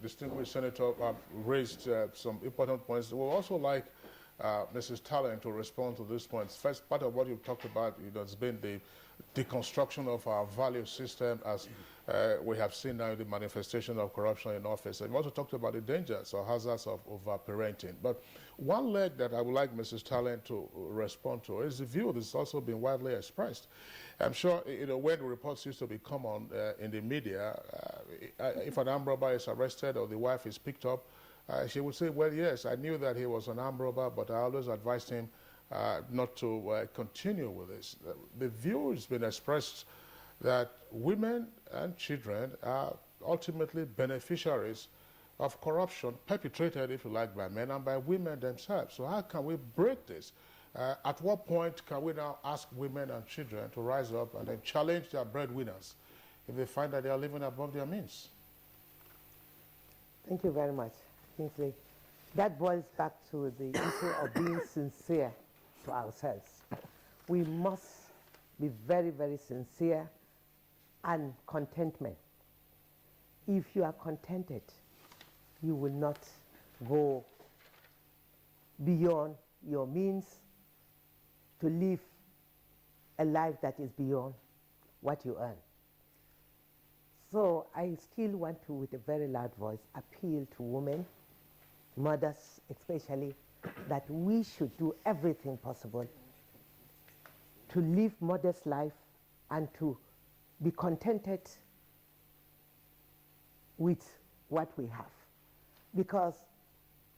distinguished senator have raised some important points. We'd also like Mrs. Talent to respond to these points. First, part of what you've talked about has been the deconstruction of our value system as we have seen now the manifestation of corruption in office. And we also talked about the dangers or hazards of parenting. But one leg that I would like Mrs. Talent to respond to is the view that has also been widely expressed. I'm sure, you know, when reports used to be common in the media, if an armed robber is arrested or the wife is picked up, she would say, well, yes, I knew that he was an armed robber, but I always advised him not to continue with this. The view has been expressed that women and children are ultimately beneficiaries of corruption perpetrated, if you like, by men and by women themselves. So how can we break this? At what point can we now ask women and children to rise up and then challenge their breadwinners if they find that they are living above their means?
Thank you very much, Kingsley. That boils back to the issue of being sincere to ourselves. We must be very, very sincere and contentment. If you are contented, you will not go beyond your means to live a life that is beyond what you earn. So I still want to, with a very loud voice, appeal to women, mothers especially, that we should do everything possible to live modest life and to be contented with what we have. Because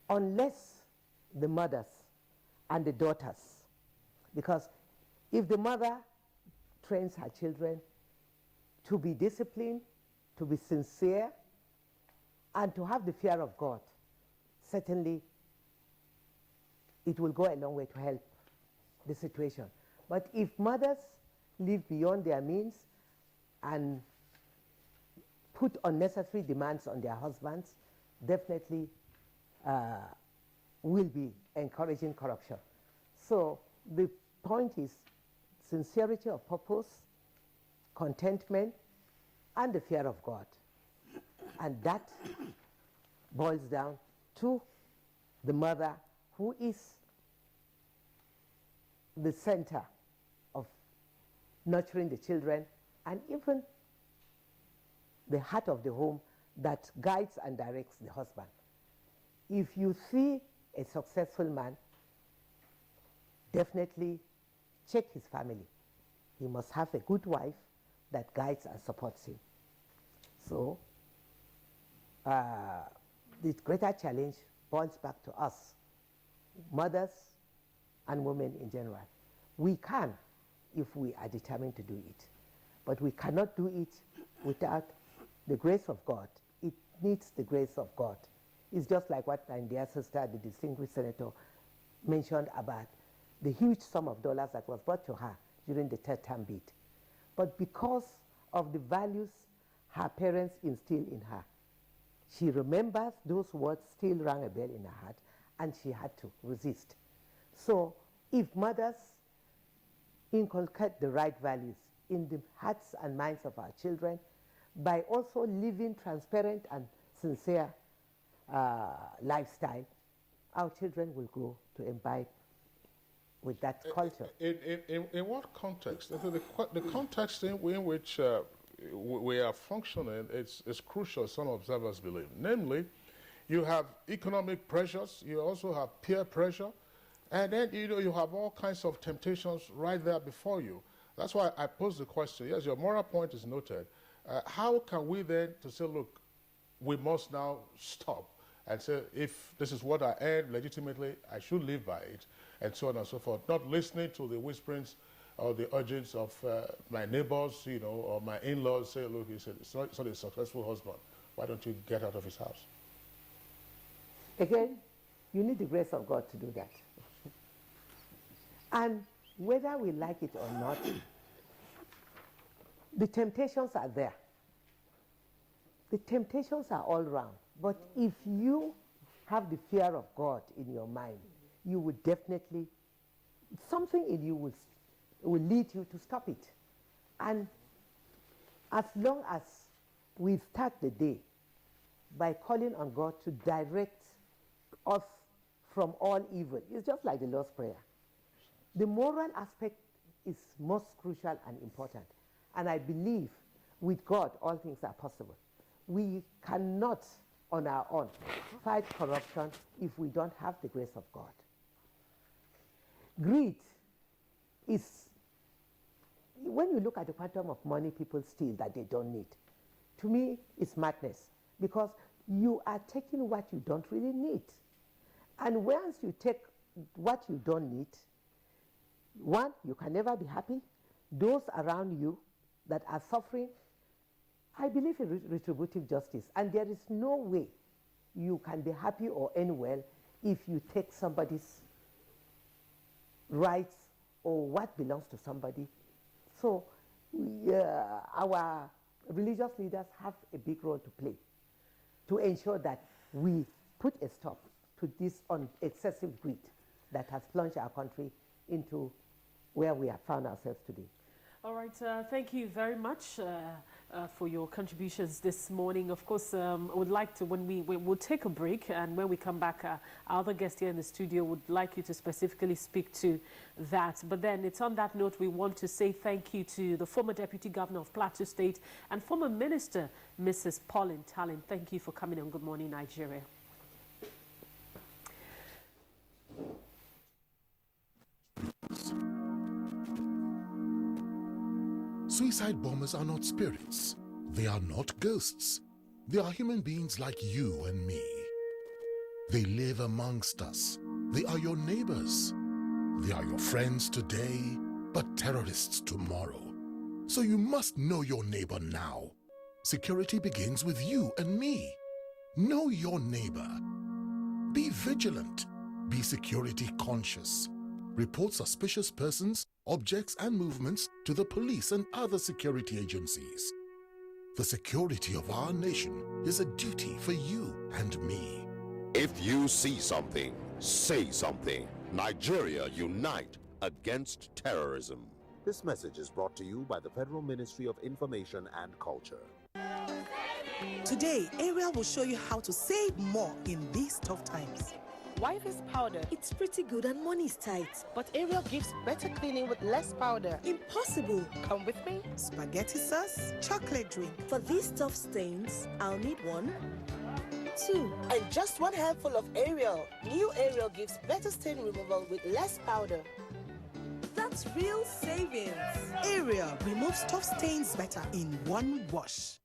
unless the mothers and the daughters, because if the mother trains her children to be disciplined, to be sincere, and to have the fear of God, certainly it will go a long way to help the situation. But if mothers live beyond their means and put unnecessary demands on their husbands definitely will be encouraging corruption. So the point is sincerity of purpose, contentment, and the fear of God. And that boils down to the mother, who is the center of nurturing the children, and even the heart of the home that guides and directs the husband. If you see a successful man, definitely check his family. He must have a good wife that guides and supports him. So the greater challenge boils back to us, mothers and women in general. We can if we are determined to do it, but we cannot do it without the grace of God. It needs the grace of God. It's just like what my dear sister, the distinguished senator, mentioned about the huge sum of dollars that was brought to her during the third term bid. But because of the values her parents instilled in her, she remembers those words still rang a bell in her heart, and she had to resist. So if mothers inculcate the right values in the hearts and minds of our children by also living transparent and sincere lifestyle, our children will grow to imbibe with that culture.
In what context? The context in which we are functioning is crucial, some observers believe. Namely, you have economic pressures, you also have peer pressure, and then you have all kinds of temptations right there before you. That's why I pose the question. Yes, your moral point is noted. How can we then to say, look, we must now stop and say, if this is what I earn legitimately, I should live by it, and so on and so forth, not listening to the whisperings or the urgings of my neighbors, or my in-laws say, look, it's not a successful husband. Why don't you get out of his house?
Again, you need the grace of God to do that. And whether we like it or not, the temptations are there. The temptations are all around. But if you have the fear of God in your mind, you would definitely, something in you will lead you to stop it. And as long as we start the day by calling on God to direct us from all evil, it's just like the Lord's Prayer. The moral aspect is most crucial and important. And I believe with God, all things are possible. We cannot, on our own, fight corruption if we don't have the grace of God. Greed is, when you look at the quantum of money people steal that they don't need, to me, it's madness, because you are taking what you don't really need. And once you take what you don't need, one, you can never be happy. Those around you that are suffering, I believe in retributive justice, and there is no way you can be happy or end well if you take somebody's rights or what belongs to somebody. So our religious leaders have a big role to play to ensure that we put a stop to this excessive greed that has plunged our country into where we have found ourselves today.
All right, thank you very much for your contributions this morning. Of course, I would like to, we'll take a break, and when we come back, our other guest here in the studio would like you to specifically speak to that. But then it's on that note, we want to say thank you to the former Deputy Governor of Plateau State and former Minister, Mrs. Pauline Talin. Thank you for coming on Good Morning Nigeria.
Suicide bombers are not spirits. They are not ghosts. They are human beings like you and me. They live amongst us. They are your neighbors. They are your friends today, but terrorists tomorrow. So you must know your neighbor now. Security begins with you and me. Know your neighbor. Be vigilant. Be security conscious. report suspicious persons, objects, and movements to the police and other security agencies. The security of our nation is a duty for you and me.
If you see something, say something. Nigeria, unite against terrorism. This message is brought to you by the Federal Ministry of Information and Culture.
Today, Ariel will show you how to save more in these tough times.
Why this powder? It's pretty good and money's tight. But Ariel gives better cleaning with less powder.
Impossible.
Come with me.
Spaghetti sauce, chocolate drink.
For these tough stains, I'll need 1, 2, and just 1 handful of Ariel. New Ariel gives better stain removal with less powder.
That's real savings. Ariel removes tough stains better in 1 wash.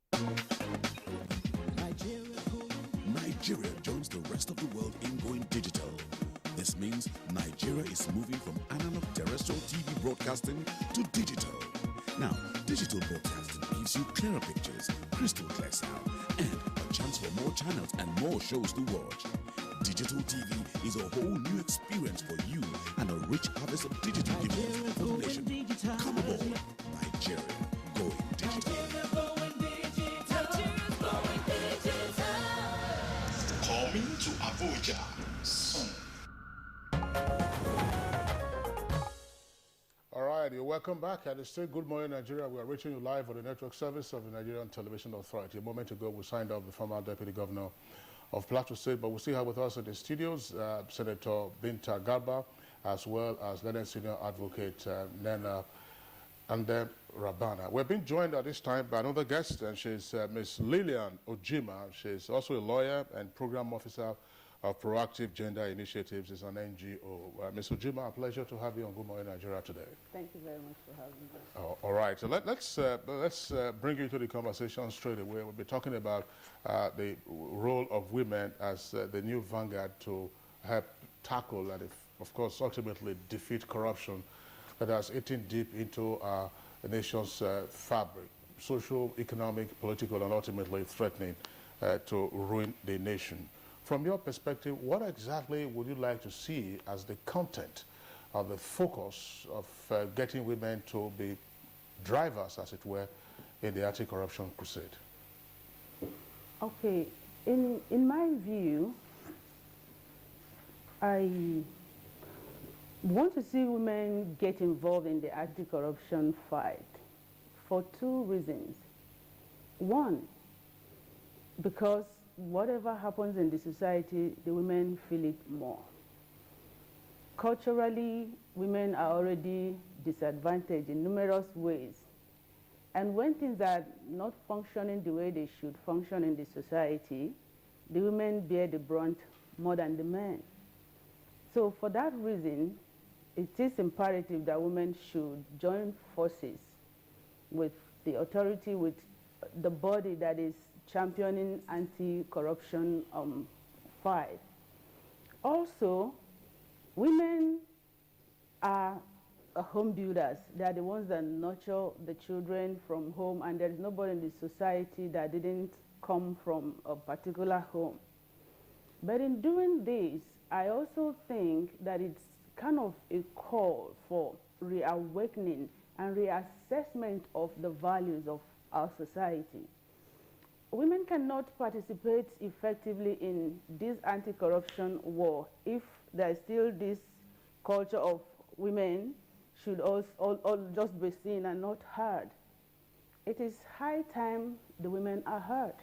Nigeria joins the rest of the world in going digital. This means Nigeria is moving from analog terrestrial TV broadcasting to digital. Now, digital broadcasting gives you clearer pictures, crystal clear sound, and a chance for more channels and more shows to watch. Digital TV is a whole new experience for you and a rich harvest of digital dividends for the nation. Come aboard, Nigeria going digital.
Coming to Abuja soon.
All right, you're welcome back. And it's still Good Morning Nigeria. We are reaching you live on the network service of the Nigerian Television Authority. A moment ago, we signed off the former Deputy Governor of Plateau State, but we still have with us in the studios Senator Binta Garba, as well as Leonard Senior Advocate Nena and Rabana. We're being joined at this time by another guest, and she's Ms. Lillian Ojima. She's also a lawyer and program officer of Proactive Gender Initiatives. It's an NGO. Ms. Ojima, a pleasure to have you on Good Morning Nigeria today.
Thank you very much for having me.
Oh, all right, so let's bring you to the conversation straight away. We'll be talking about the role of women as the new vanguard to help tackle and, of course, ultimately defeat corruption that has eaten deep into the nation's fabric, social, economic, political, and ultimately threatening to ruin the nation. From your perspective, what exactly would you like to see as the content of the focus of getting women to be drivers, as it were, in the anti-corruption crusade?
Okay, in my view, I want to see women get involved in the anti-corruption fight for 2 reasons. One, because whatever happens in the society, the women feel it more. Culturally, women are already disadvantaged in numerous ways. And when things are not functioning the way they should function in the society, the women bear the brunt more than the men. So for that reason, it is imperative that women should join forces with the authority, with the body that is championing anti-corruption fight. Also, women are home builders. They are the ones that nurture the children from home, and there is nobody in the society that didn't come from a particular home. But in doing this, I also think that it's kind of a call for reawakening and reassessment of the values of our society. Women cannot participate effectively in this anti-corruption war if there is still this culture of women should all just be seen and not heard. It is high time the women are heard.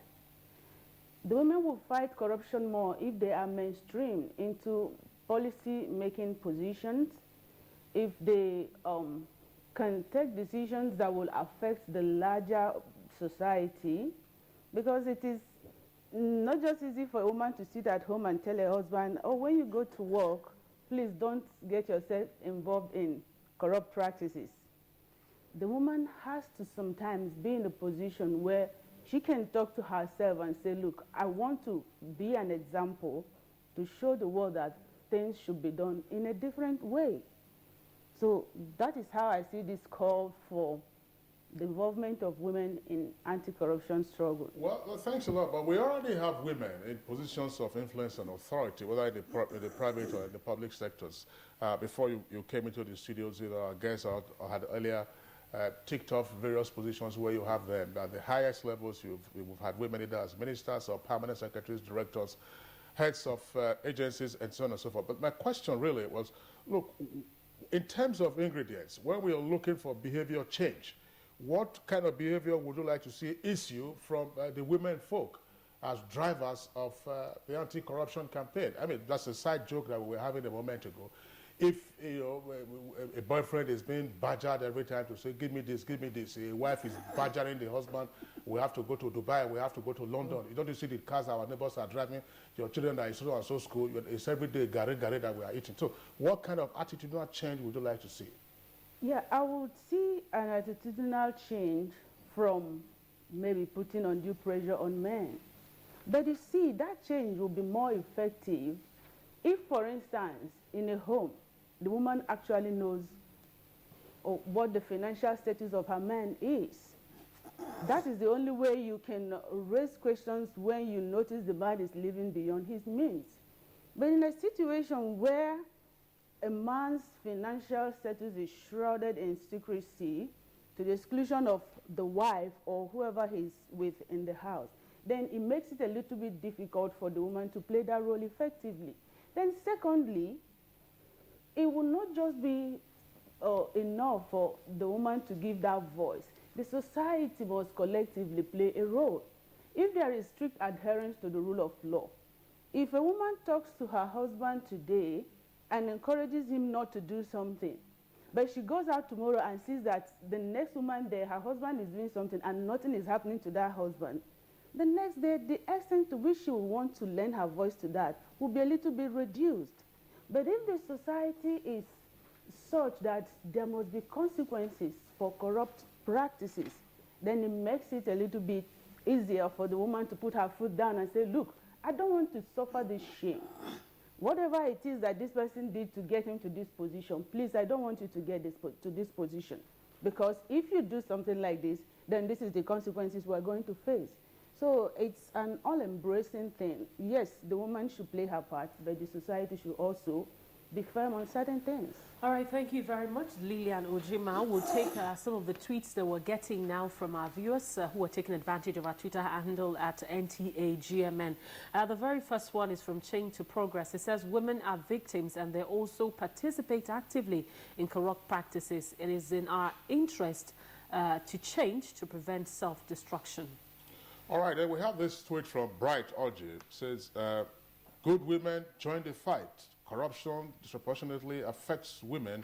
The women will fight corruption more if they are mainstreamed into policy-making positions, if they can take decisions that will affect the larger society, because it is not just easy for a woman to sit at home and tell her husband, oh, when you go to work, please don't get yourself involved in corrupt practices. The woman has to sometimes be in a position where she can talk to herself and say, look, I want to be an example to show the world that things should be done in a different way. So that is how I see this call for the involvement of women in anti-corruption struggle?
Well, thanks a lot, but we already have women in positions of influence and authority, whether in the private or in the public sectors. Before you came into the studios, our guests had earlier ticked off various positions where you have them. At the highest levels, we've had women either as ministers or permanent secretaries, directors, heads of agencies, and so on and so forth. But my question really was, look, in terms of ingredients, when we are looking for behavior change, what kind of behavior would you like to see issue from the women folk as drivers of the anti-corruption campaign? I mean, that's a side joke that we were having a moment ago. If a boyfriend is being badgered every time to say, give me this, a wife is badgering the husband, we have to go to Dubai, we have to go to London. You don't see the cars our neighbors are driving, your children are in so and so school, it's every day gari that we are eating. So what kind of attitudinal change would you like to see?
Yeah, I would see an attitudinal change from maybe putting undue pressure on men. But you see, that change will be more effective if, for instance, in a home, the woman actually knows what the financial status of her man is. That is the only way you can raise questions when you notice the man is living beyond his means. But in a situation where a man's financial status is shrouded in secrecy to the exclusion of the wife or whoever he's with in the house, then it makes it a little bit difficult for the woman to play that role effectively. Then secondly, it will not just be enough for the woman to give that voice. The society must collectively play a role. If there is strict adherence to the rule of law, if a woman talks to her husband today and encourages him not to do something, but she goes out tomorrow and sees that the next woman there, her husband is doing something and nothing is happening to that husband, the next day, the extent to which she will want to lend her voice to that will be a little bit reduced. But if the society is such that there must be consequences for corrupt practices, then it makes it a little bit easier for the woman to put her foot down and say, look, I don't want to suffer this shame. Whatever it is that this person did to get him to this position, please, I don't want you to get to this position. Because if you do something like this, then this is the consequences we're going to face. So it's an all-embracing thing. Yes, the woman should play her part, but the society should also be firm on certain things.
All right, thank you very much, Lilian Ojima. We'll take some of the tweets that we're getting now from our viewers who are taking advantage of our Twitter handle at NTAGMN. The very first one is from Change to Progress. It says, women are victims and they also participate actively in corrupt practices. It is in our interest to change to prevent self-destruction.
All right, then we have this tweet from Bright Oji. It says, good women join the fight. Corruption disproportionately affects women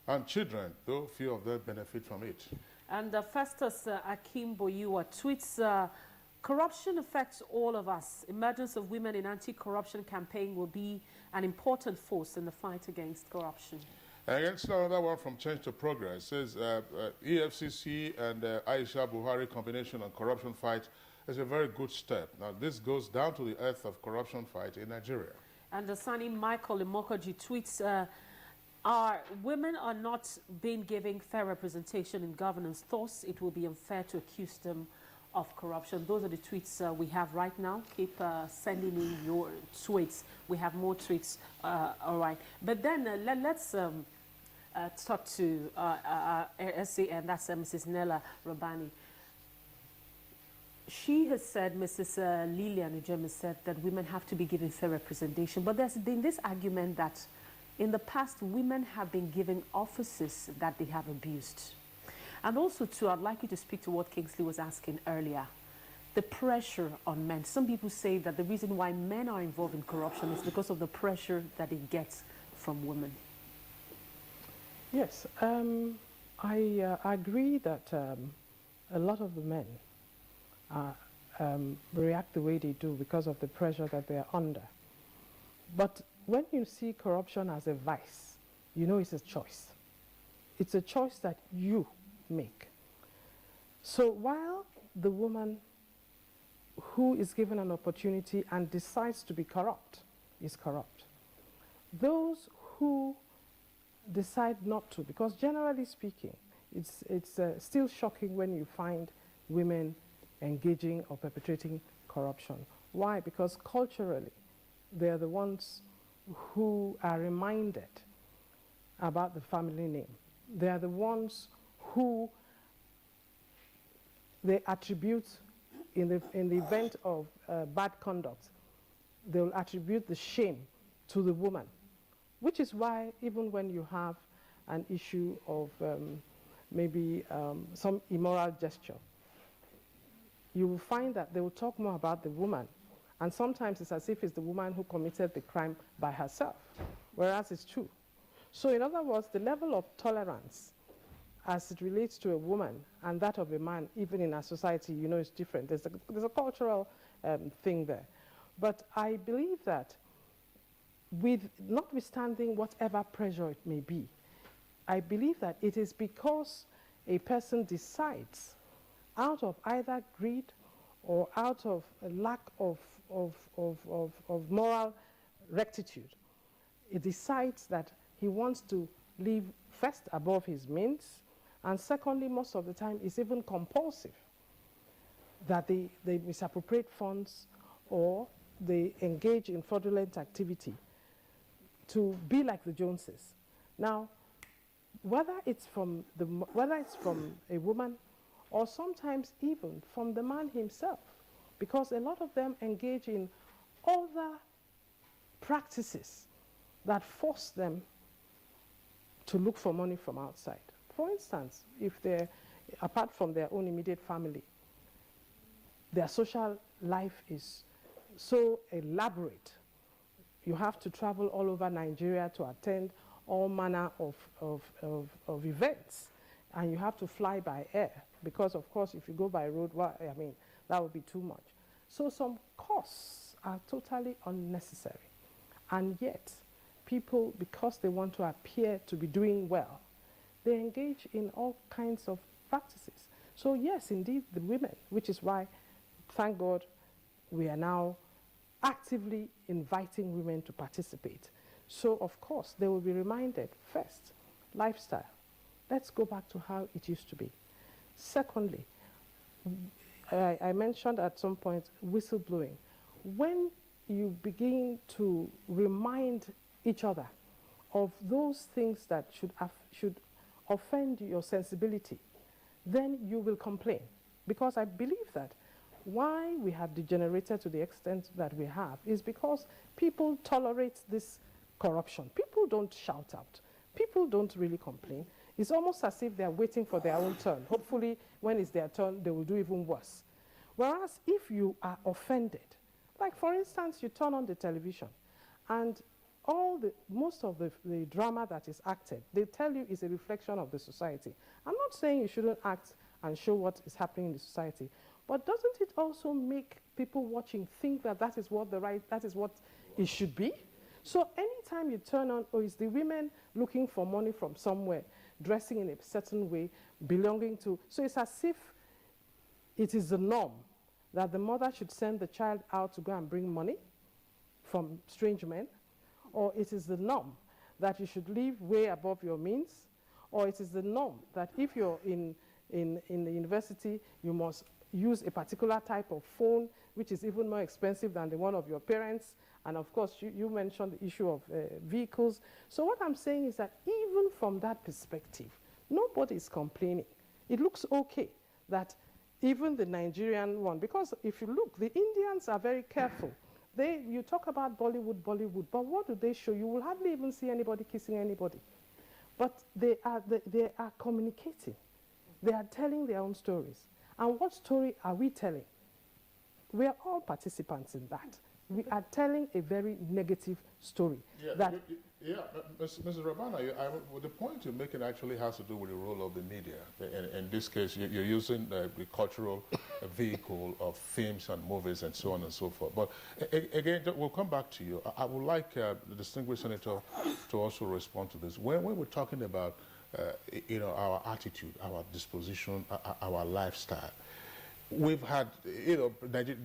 and children, though few of them benefit from it.
And Festus Akim Boyua tweets, corruption affects all of us. Emergence of women in anti-corruption campaign will be an important force in the fight against corruption.
And against another one from Change to Progress. It says, EFCC and Aisha Buhari combination on corruption fight is a very good step. Now, this goes down to the earth of corruption fight in Nigeria.
And Sani Michael Imokoji tweets, women are not being given fair representation in governance. Thus, it will be unfair to accuse them of corruption. Those are the tweets we have right now. Keep sending in your tweets. We have more tweets. All right. But then let's talk to SA, and that's Mrs. Nella Rabani. She has said, Mrs. Lilian Ujema said that women have to be given fair representation. But there's been this argument that in the past, women have been given offices that they have abused. And also, too, I'd like you to speak to what Kingsley was asking earlier. The pressure on men. Some people say that the reason why men are involved in corruption is because of the pressure that it gets from women.
Yes, I agree that a lot of the men react the way they do because of the pressure that they are under. But when you see corruption as a vice, you know it's a choice. It's a choice that you make. So while the woman who is given an opportunity and decides to be corrupt is corrupt, those who decide not to, because generally speaking, it's still shocking when you find women engaging or perpetrating corruption. Why? Because culturally, they're the ones who are reminded about the family name. They are the ones who they attribute, in the event of bad conduct, they will attribute the shame to the woman, which is why even when you have an issue of maybe some immoral gesture, you will find that they will talk more about the woman. And sometimes it's as if it's the woman who committed the crime by herself, whereas it's true. So in other words, the level of tolerance as it relates to a woman and that of a man, even in our society, you know, is different. There's a cultural thing there. But I believe that notwithstanding whatever pressure it may be, I believe that it is because a person decides, out of either greed or out of a lack of moral rectitude, he decides that he wants to live first above his means, and secondly, most of the time, is even compulsive, that they misappropriate funds or they engage in fraudulent activity to be like the Joneses. Now, whether it's from a woman or sometimes even from the man himself, because a lot of them engage in other practices that force them to look for money from outside. For instance, if they're, apart from their own immediate family, their social life is so elaborate. You have to travel all over Nigeria to attend all manner of events, and you have to fly by air, because of course if you go by road, well, I mean, that would be too much. So some costs are totally unnecessary, and yet people, because they want to appear to be doing well, they engage in all kinds of practices. So yes, indeed, the women, which is why, thank God, we are now actively inviting women to participate. So of course, they will be reminded, first, lifestyle. Let's go back to how it used to be. Secondly, I mentioned at some point whistleblowing. When you begin to remind each other of those things that should offend your sensibility, then you will complain. Because I believe that why we have degenerated to the extent that we have is because people tolerate this corruption. People don't shout out. People don't really complain. It's almost as if they're waiting for their own turn. Hopefully, when it's their turn, they will do even worse. Whereas if you are offended, like for instance, you turn on the television and most of the drama that is acted, they tell you is a reflection of the society. I'm not saying you shouldn't act and show what is happening in the society, but doesn't it also make people watching think that that is what it should be? So anytime you turn on, it's the women looking for money from somewhere, dressing in a certain way, belonging to, so it's as if it is the norm that the mother should send the child out to go and bring money from strange men, or it is the norm that you should live way above your means, or it is the norm that if you're in the university, you must use a particular type of phone, which is even more expensive than the one of your parents. And of course, you mentioned the issue of vehicles. So what I'm saying is that even from that perspective, nobody is complaining. It looks okay that even the Nigerian one, because if you look, the Indians are very careful. You talk about Bollywood, but what do they show? You will hardly even see anybody kissing anybody. But they are communicating. They are telling their own stories. And what story are we telling? We are all participants in that. We are telling a very negative story.
Mrs. Rabana, the point you're making actually has to do with the role of the media. In this case, you're using the cultural vehicle of films and movies and so on and so forth. But again, we'll come back to you. I would like the distinguished senator to also respond to this. When we're talking about our attitude, our disposition, our lifestyle, we've had,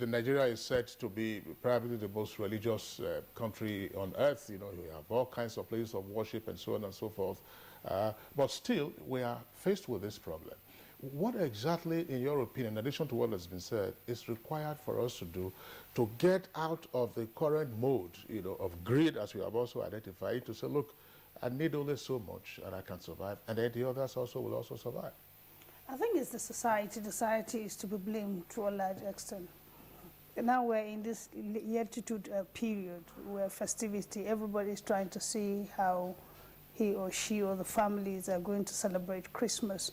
Nigeria is said to be probably the most religious country on earth. You have all kinds of places of worship and so on and so forth. But still, we are faced with this problem. What exactly, in your opinion, in addition to what has been said, is required for us to do to get out of the current mode, of greed, as we have also identified, to say, look, I need only so much and I can survive, and then the others also will also survive?
I think it's the society. The society is to be blamed to a large extent. And now we're in this latitude period where festivity, everybody's trying to see how he or she or the families are going to celebrate Christmas.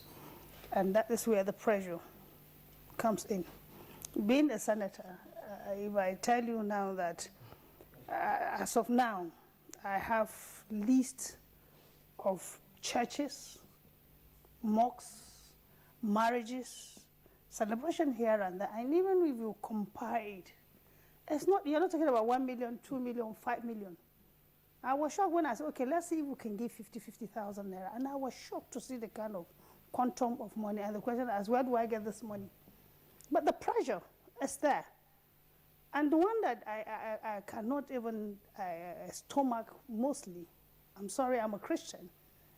And that is where the pressure comes in. Being a senator, if I tell you now that as of now, I have list of churches, mosques, marriages, celebration here and there, and even if you compare it, you're not talking about 1 million, 2 million, 5 million. I was shocked when I said, okay, let's see if we can give 50,000 naira. And I was shocked to see the kind of quantum of money. And the question is, where do I get this money? But the pressure is there. And the one that I cannot even stomach mostly, I'm sorry, I'm a Christian,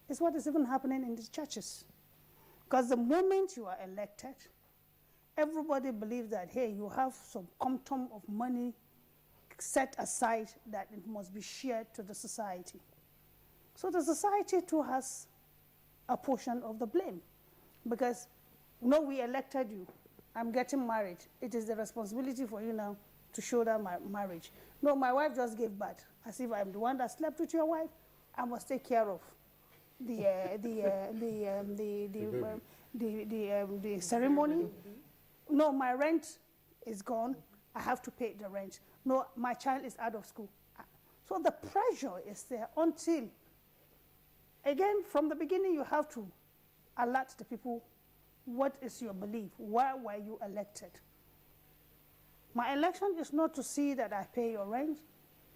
is what is even happening in these churches. Because the moment you are elected, everybody believes that, hey, you have some quantum of money set aside that it must be shared to the society. So the society too has a portion of the blame. Because, we elected you. I'm getting married. It is the responsibility for you now to show that my marriage. No, my wife just gave birth. As if I'm the one that slept with your wife, I must take care of the ceremony. No, my rent is gone. I have to pay the rent. No, my child is out of school. So the pressure is there until, again, from the beginning, you have to alert the people, what is your belief? Why were you elected? My election is not to see that I pay your rent,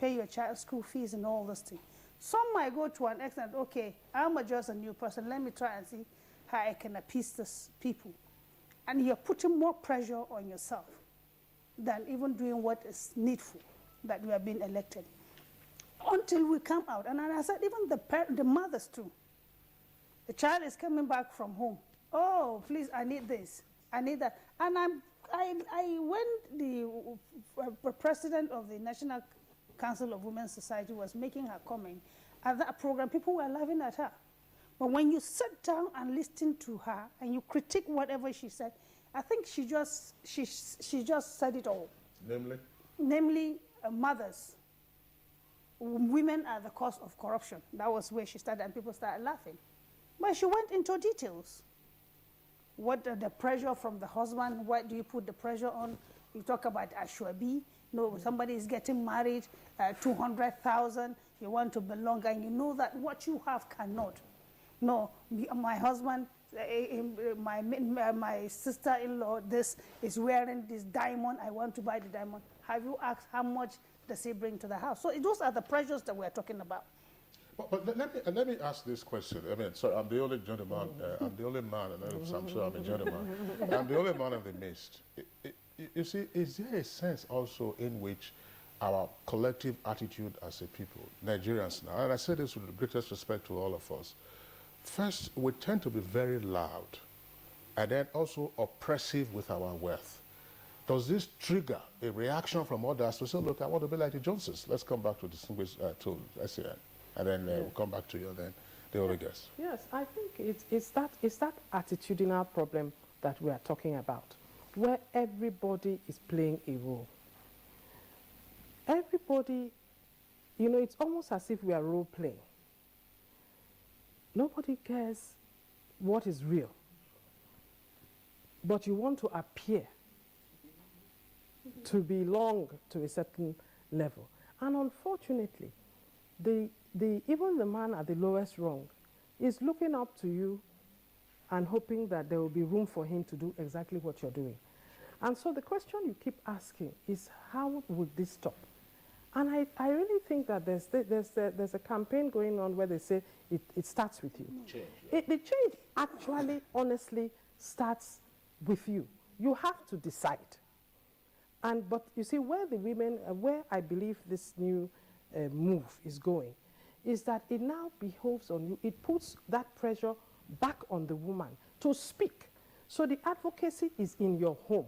pay your child's school fees and all those things. Some might go to an extent, okay, I'm just a new person, let me try and see how I can appease these people. And you're putting more pressure on yourself than even doing what is needful, that you have been elected. Until we come out, and I said, even the mothers too. The child is coming back from home. Oh, please, I need this, I need that. And when the president of the National Council of Women's Society was making her comment at that program, people were laughing at her. But when you sit down and listen to her and you critique whatever she said, I think she just said it all. Namely, mothers. Women are the cause of corruption. That was where she started, and people started laughing. But she went into details. What the pressure from the husband? What do you put the pressure on? You talk about Ashwabi. No, somebody is getting married, 200,000. You want to belong, and you know that what you have cannot. No, my husband, my sister-in-law, this is wearing this diamond. I want to buy the diamond. Have you asked how much does he bring to the house? So those are the pressures that we're talking about.
But let me ask this question. I mean, sorry, I'm the only gentleman. I'm the only man, and I'm sure I'm a gentleman. I'm the only man in the midst. You see, is there a sense also in which our collective attitude as a people, Nigerians now, and I say this with the greatest respect to all of us, first, we tend to be very loud, and then also oppressive with our wealth. Does this trigger a reaction from others to say, look, I want to be like the Joneses? Let's come back to distinguished to SAN, and then we'll come back to you, and then the other guests.
Yes, I think it's that attitudinal problem that we are talking about, where everybody is playing a role. Everybody, it's almost as if we are role-playing. Nobody cares what is real, but you want to appear to belong to a certain level. And unfortunately, even the man at the lowest rung is looking up to you and hoping that there will be room for him to do exactly what you're doing. And so the question you keep asking is, how would this stop? And I really think that there's a campaign going on where they say it starts with you. The change actually, honestly, starts with you. You have to decide. But you see, where the women, where I believe this new move is going, is that it now behoves on you. It puts that pressure back on the woman to speak. So the advocacy is in your home.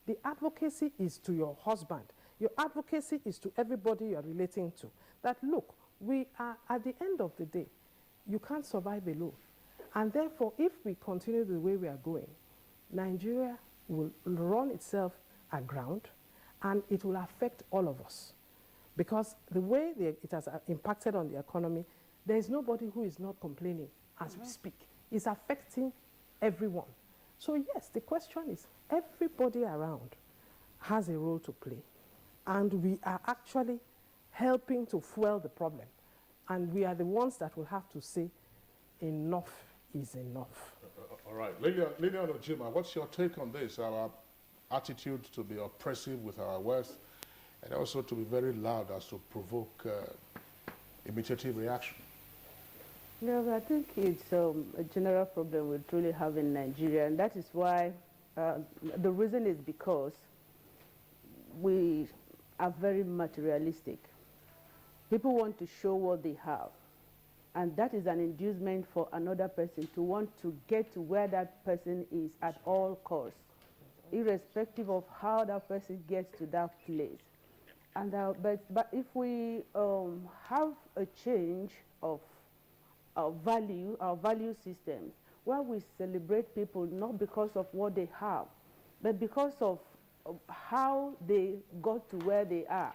The advocacy is to your husband. Your advocacy is to everybody you're relating to. That, look, we are, at the end of the day, you can't survive alone. And therefore, if we continue the way we are going, Nigeria will run itself aground, and it will affect all of us. Because the way it has impacted on the economy, there is nobody who is not complaining as we speak. It's affecting everyone. So yes, the question is, everybody around has a role to play, and we are actually helping to fuel the problem. And we are the ones that will have to say, enough is enough.
All right. Lilian Ojima, what's your take on this? Our attitude to be oppressive with our words, and also to be very loud as to provoke imitative reaction.
Yeah, but I think it's a general problem we truly have in Nigeria, and that is why the reason is because we are very materialistic. People want to show what they have, and that is an inducement for another person to want to get to where that person is at all costs, irrespective of how that person gets to that place. And but if we have a change of our value systems, where we celebrate people not because of what they have, but because of how they got to where they are,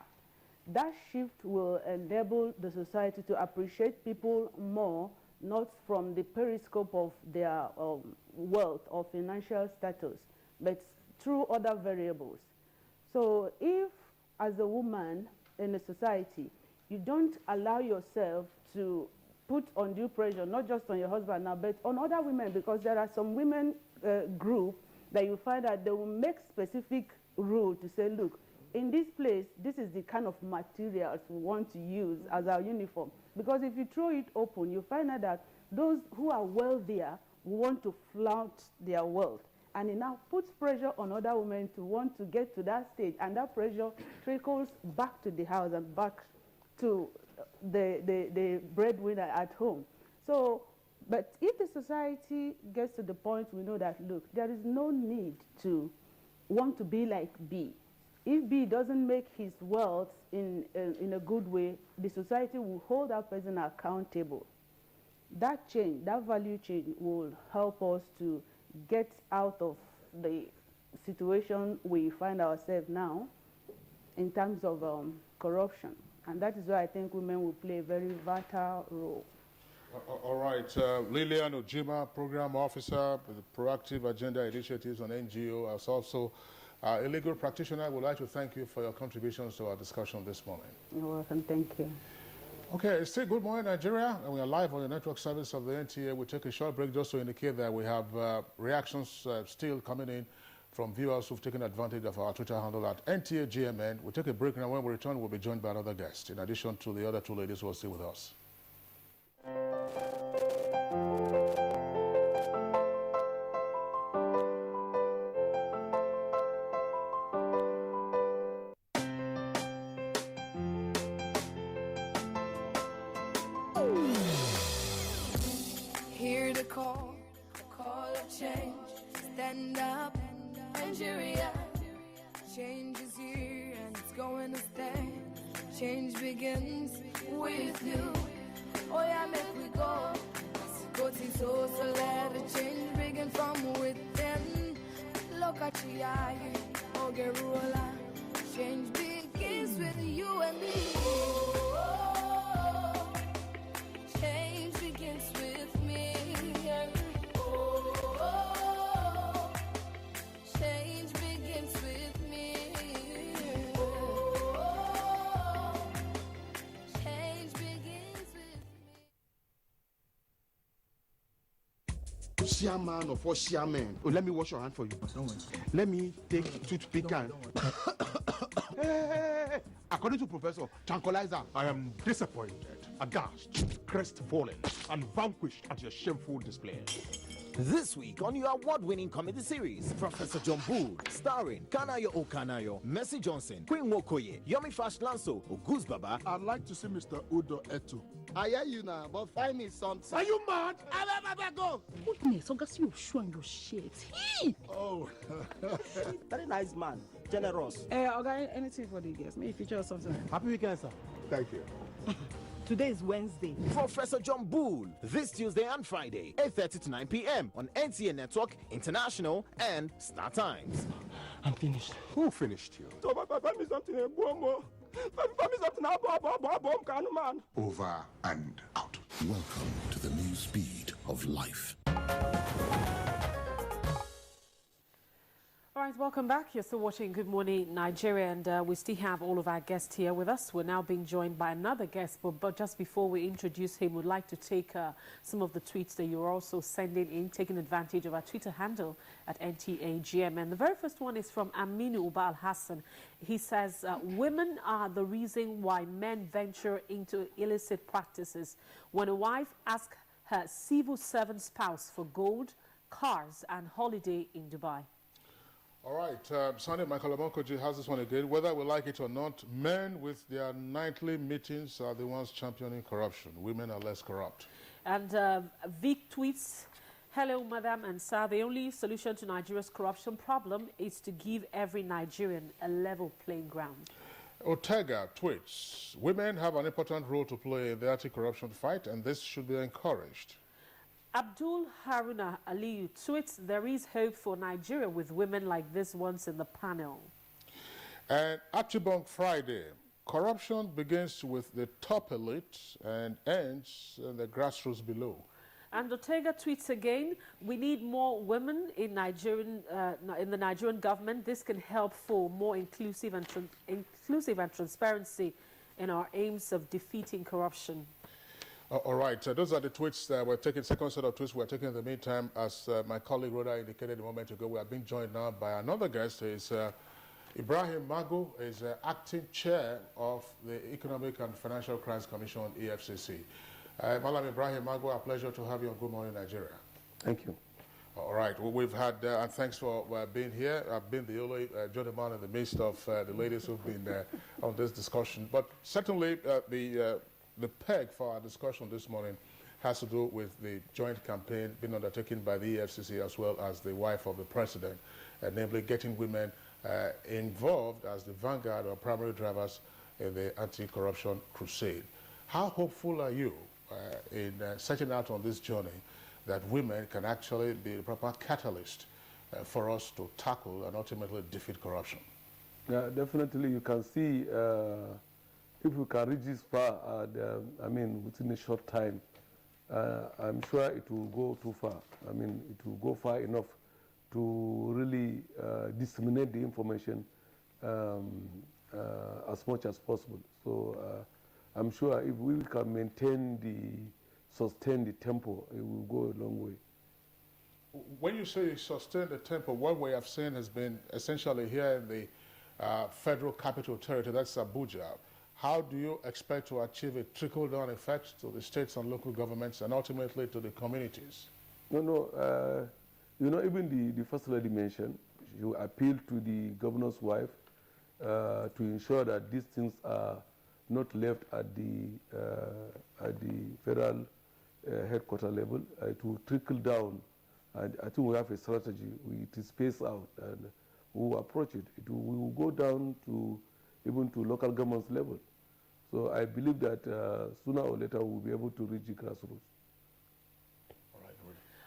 that shift will enable the society to appreciate people more, not from the periscope of their wealth or financial status, but through other variables. So if, as a woman in a society, you don't allow yourself to put undue pressure, not just on your husband now, but on other women, because there are some women group that you find that they will make specific rule to say, look, in this place, this is the kind of materials we want to use as our uniform. Because if you throw it open, you find out that those who are wealthier want to flaunt their wealth. And it now puts pressure on other women to want to get to that stage. And that pressure trickles back to the house and back to the breadwinner at home. So, but if the society gets to the point we know that, look, there is no need to want to be like B. If B doesn't make his wealth in a good way, the society will hold that person accountable. That change, that value change, will help us to get out of the situation we find ourselves now in terms of corruption. And that is why I think women will play a very vital role.
All right. Lilian Ojima, Program Officer with the Proactive Agenda Initiatives on NGO, as also a legal practitioner. I would like to thank you for your contributions to our discussion this morning.
You're welcome. Thank you.
Okay, it's still Good Morning Nigeria, and we are live on the network service of the NTA. We'll take a short break just to indicate that we have reactions still coming in from viewers who've taken advantage of our Twitter handle at NTAGMN. We'll take a break, and when we return, we'll be joined by another guest, in addition to the other two ladies who are still with us.
Hear the call of change. Stand up, Nigeria. Change is here and it's going to stay. Change begins with you. Oh yeah, make we go. Go to so let the change begin from within. Look at you, oh Gerula. Change begins with you and me. Change begins with me. Change begins with me. Change begins with me.
Chairman of all chairmen. Oh, let me wash your hand for you. Don't worry. Let me take toothpick and. Hey. According to Professor Tranquilizer,
I am disappointed, aghast, crestfallen, and vanquished at your shameful display.
This week on your award-winning comedy series, Professor John Bull, starring Kanayo Okanayo, Mercy Johnson, Queen Wokoye, Yomi Fash Lanso, Ogus Baba.
I'd like to see Mr. Udo Eto. I hear you now, but find me something.
Are you mad?
Go!
Goodness, August, you're showing your shit.
Oh.
Very nice man, generous.
Okay, anything for the guests. Maybe feature or something.
Happy weekend, sir.
Thank you.
Today is Wednesday.
Professor John Bull, this Tuesday and Friday, 8:30 to 9 p.m. on NTA Network, International, and Star Times.
I'm finished.
Who finished you?
Find me something. Over and out.
Welcome to the new speed of life.
All right, welcome back. You're still watching Good Morning Nigeria, and we still have all of our guests here with us. We're now being joined by another guest, but just before we introduce him, we'd like to take some of the tweets that you're also sending in, taking advantage of our Twitter handle at NTAGM. And the very first one is from Aminu Uba Al-Hassan. He says, women are the reason why men venture into illicit practices. When a wife asks her civil servant spouse for gold, cars, and holiday in Dubai.
All right, Sunday Michael Amonkoji has this one again. Whether we like it or not, men with their nightly meetings are the ones championing corruption. Women are less corrupt.
And Vic tweets, hello, madam and sir. The only solution to Nigeria's corruption problem is to give every Nigerian a level playing ground.
Ortega tweets, women have an important role to play in the anti-corruption fight, and this should be encouraged.
Abdul Haruna Aliyu tweets, there is hope for Nigeria with women like this ones in the panel.
And Achibong Friday, corruption begins with the top elite and ends in the grassroots below.
And Ortega tweets again, we need more women in the Nigerian government. This can help for more inclusive and transparency in our aims of defeating corruption.
All right, those are the tweets that we're taking, second set of tweets we're taking in the meantime. As my colleague Rhoda indicated a moment ago, we are being joined now by another guest. Is Ibrahim Magu, is acting chair of the Economic and Financial Crimes Commission, EFCC. Malam Ibrahim Magu, a pleasure to have you on Good Morning Nigeria.
Thank you.
All right, well, we've had, and thanks for being here. I've been the only gentleman in the midst of the ladies who've been on this discussion. But certainly the peg for our discussion this morning has to do with the joint campaign being undertaken by the EFCC as well as the wife of the president, namely getting women involved as the vanguard or primary drivers in the anti-corruption crusade. How hopeful are you in setting out on this journey that women can actually be the proper catalyst for us to tackle and ultimately defeat corruption?
Yeah, definitely you can see if we can reach this far, I mean, within a short time, I'm sure it will go too far. I mean, it will go far enough to really disseminate the information as much as possible. So I'm sure if we can sustain the tempo, it will go a long way.
When you say sustain the tempo, what we have seen has been essentially here in the Federal Capital Territory, that's Abuja. How do you expect to achieve a trickle-down effect to the states and local governments and ultimately to the communities?
No, you know, even the First Lady mentioned, you appeal to the governor's wife to ensure that these things are not left at the federal headquarter level. It will trickle down, and I think we have a strategy. It is spaced out, and we will approach it. We will go down to even to local government's level. So I believe that sooner or later we'll be able to reach the grassroots.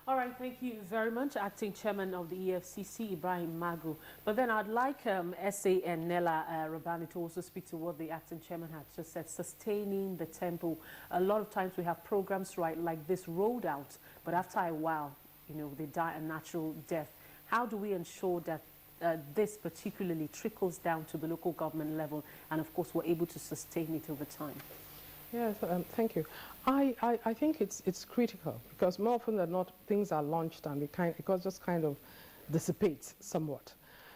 All right, thank you very much, Acting Chairman of the EFCC, Ibrahim Magu. But then I'd like SA and Nella Rabani to also speak to what the Acting Chairman had just said, sustaining the tempo. A lot of times we have programs like this rolled out, but after a while, you know, they die a natural death. How do we ensure that this particularly trickles down to the local government level, and of course we're able to sustain it over time?
Yes, thank you. I think it's critical because more often than not things are launched and it just kind of dissipates somewhat.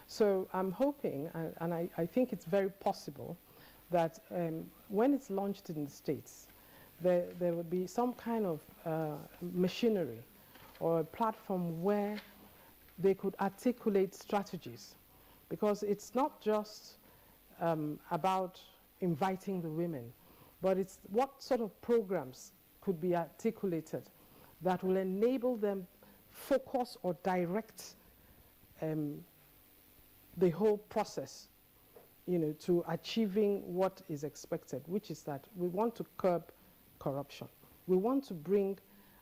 So I'm hoping, and I think it's very possible that when it's launched in the States, there will be some kind of machinery or a platform where they could articulate strategies, because it's not just about inviting the women, but it's what sort of programs could be articulated that will enable them focus or direct the whole process, to achieving what is expected, which is that we want to curb corruption. We want to bring,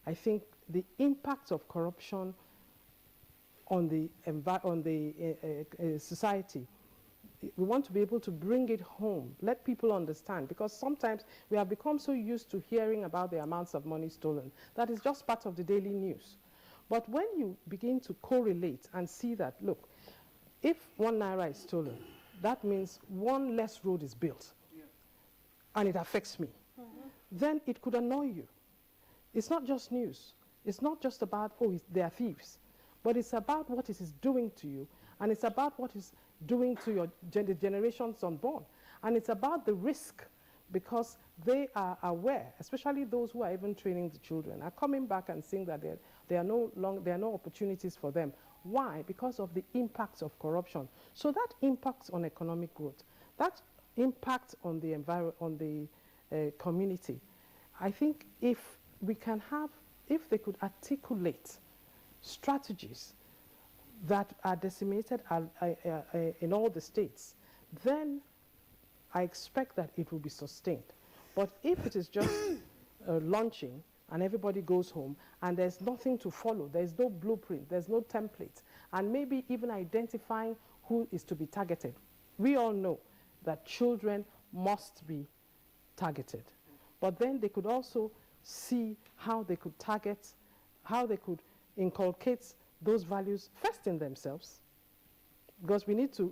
I think, the impact of corruption on the society. We want to be able to bring it home, let people understand, because sometimes we have become so used to hearing about the amounts of money stolen that is just part of the daily news. But when you begin to correlate and see that, look, if 1 naira is stolen, that means 1 less road is built, and it affects me, then it could annoy you. It's not just news. It's not just about, oh, they are thieves, but it's about what it is doing to you, and it's about what it's doing to your generations unborn. And it's about the risk, because they are aware, especially those who are even training the children, are coming back and saying that there are no opportunities for them. Why? Because of the impacts of corruption. So that impacts on economic growth, that impact on the environment, on the community. I think if they could articulate strategies that are disseminated in all the states, then I expect that it will be sustained. But if it is just launching and everybody goes home and there's nothing to follow, there's no blueprint, there's no template, and maybe even identifying who is to be targeted. We all know that children must be targeted. But then they could also see how they could target, how they could inculcate those values first in themselves, because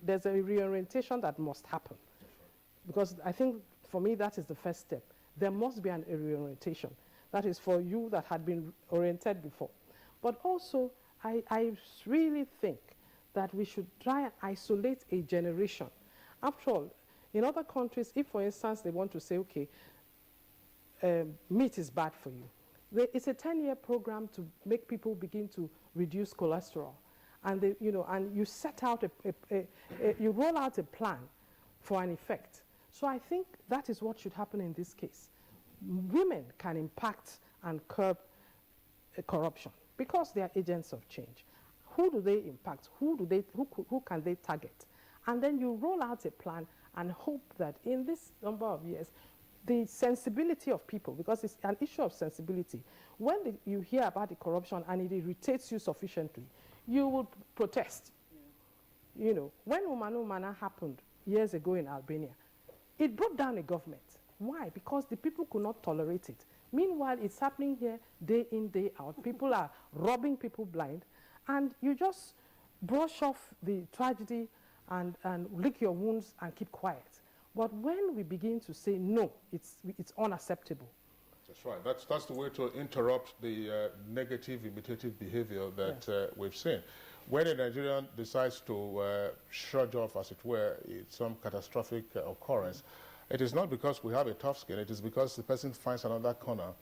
there's a reorientation that must happen. Because I think, for me, that is the first step. There must be an reorientation. That is for you that had been oriented before. But also, I really think that we should try and isolate a generation. After all, in other countries, if, for instance, they want to say, okay, meat is bad for you, it's a 10-year program to make people begin to reduce cholesterol. And, and you set out you roll out a plan for an effect. So I think that is what should happen in this case. Women can impact and curb corruption because they are agents of change. Who do they impact? Who can they target? And then you roll out a plan and hope that in this number of years, the sensibility of people, because it's an issue of sensibility, when you hear about the corruption and it irritates you sufficiently, you will protest. When Umana happened years ago in Albania, it brought down a government. Why? Because the people could not tolerate it. Meanwhile, it's happening here day in, day out. People are robbing people blind, and you just brush off the tragedy and lick your wounds and keep quiet. But when we begin to say, no, it's unacceptable.
That's right. That's the way to interrupt the negative, imitative behavior that we've seen. When a Nigerian decides to shrug off, as it were, some catastrophic occurrence, it is not because we have a tough skin, it is because the person finds another corner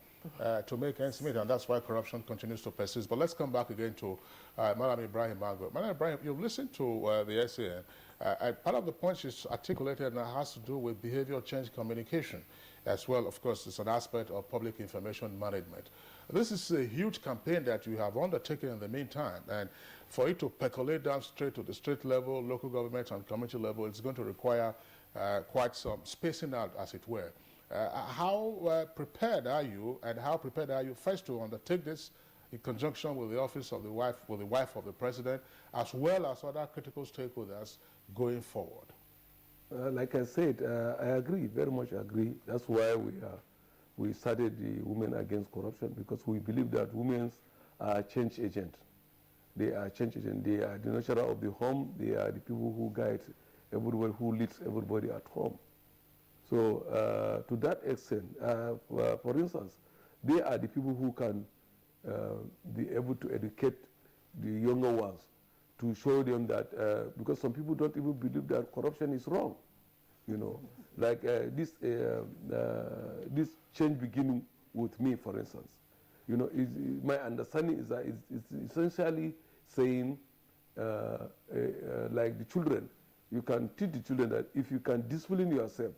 to make ends meet, and that's why corruption continues to persist. But let's come back again to Madam Ibrahim Margaret. Madam Ibrahim, you've listened to the SAN. Part of the points she's articulated now has to do with behavioral change communication as well. Of course, it's an aspect of public information management. This is a huge campaign that you have undertaken in the meantime, and for it to percolate down straight to the state level, local government and community level, it's going to require quite some spacing out, as it were. How prepared are you, and how prepared are you first to undertake this in conjunction with the office of the wife of the president, as well as other critical stakeholders going forward?
Like I said, I agree, very much agree. That's why we started the Women Against Corruption, because we believe that women are change agents. They are change agents. They are the nurturer of the home. They are the people who guide everybody, who leads everybody at home. So to that extent, for instance, they are the people who can be able to educate the younger ones, to show them that, because some people don't even believe that corruption is wrong. Like this change beginning with me, for instance. You know, my understanding is that it's essentially saying, like the children, you can teach the children that if you can discipline yourself,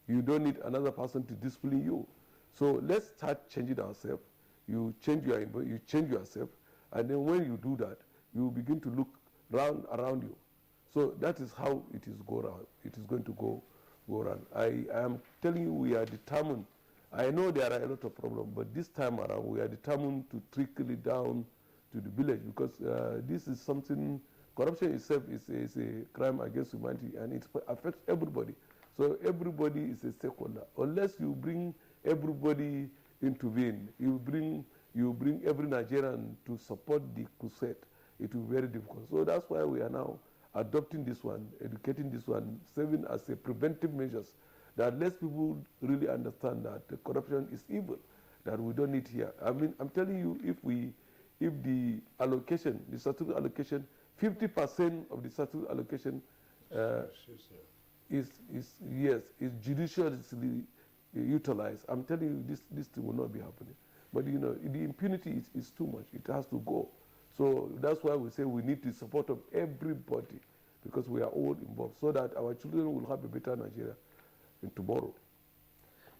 you don't need another person to discipline you. So let's start changing ourselves. You change yourself, and then when you do that, you begin to look around you. So that is how it is going to go around. I am telling you, we are determined. I know there are a lot of problems, but this time around, we are determined to trickle it down to the village, because this is something. Corruption itself is a crime against humanity, and it affects everybody. So everybody is a stakeholder. Unless you bring everybody into being, you bring every Nigerian to support the crusade, it will be very difficult. So that's why we are now adopting this one, educating this one, serving as a preventive measures that lets people really understand that the corruption is evil, that we don't need here. I mean, I'm telling you, if the allocation, the statutory allocation, 50% of the statutory allocation is judiciously utilized, I'm telling you, this thing will not be happening. But you know, the impunity is too much. It has to go. So that's why we say we need the support of everybody, because we are all involved, so that our children will have a better Nigeria in tomorrow.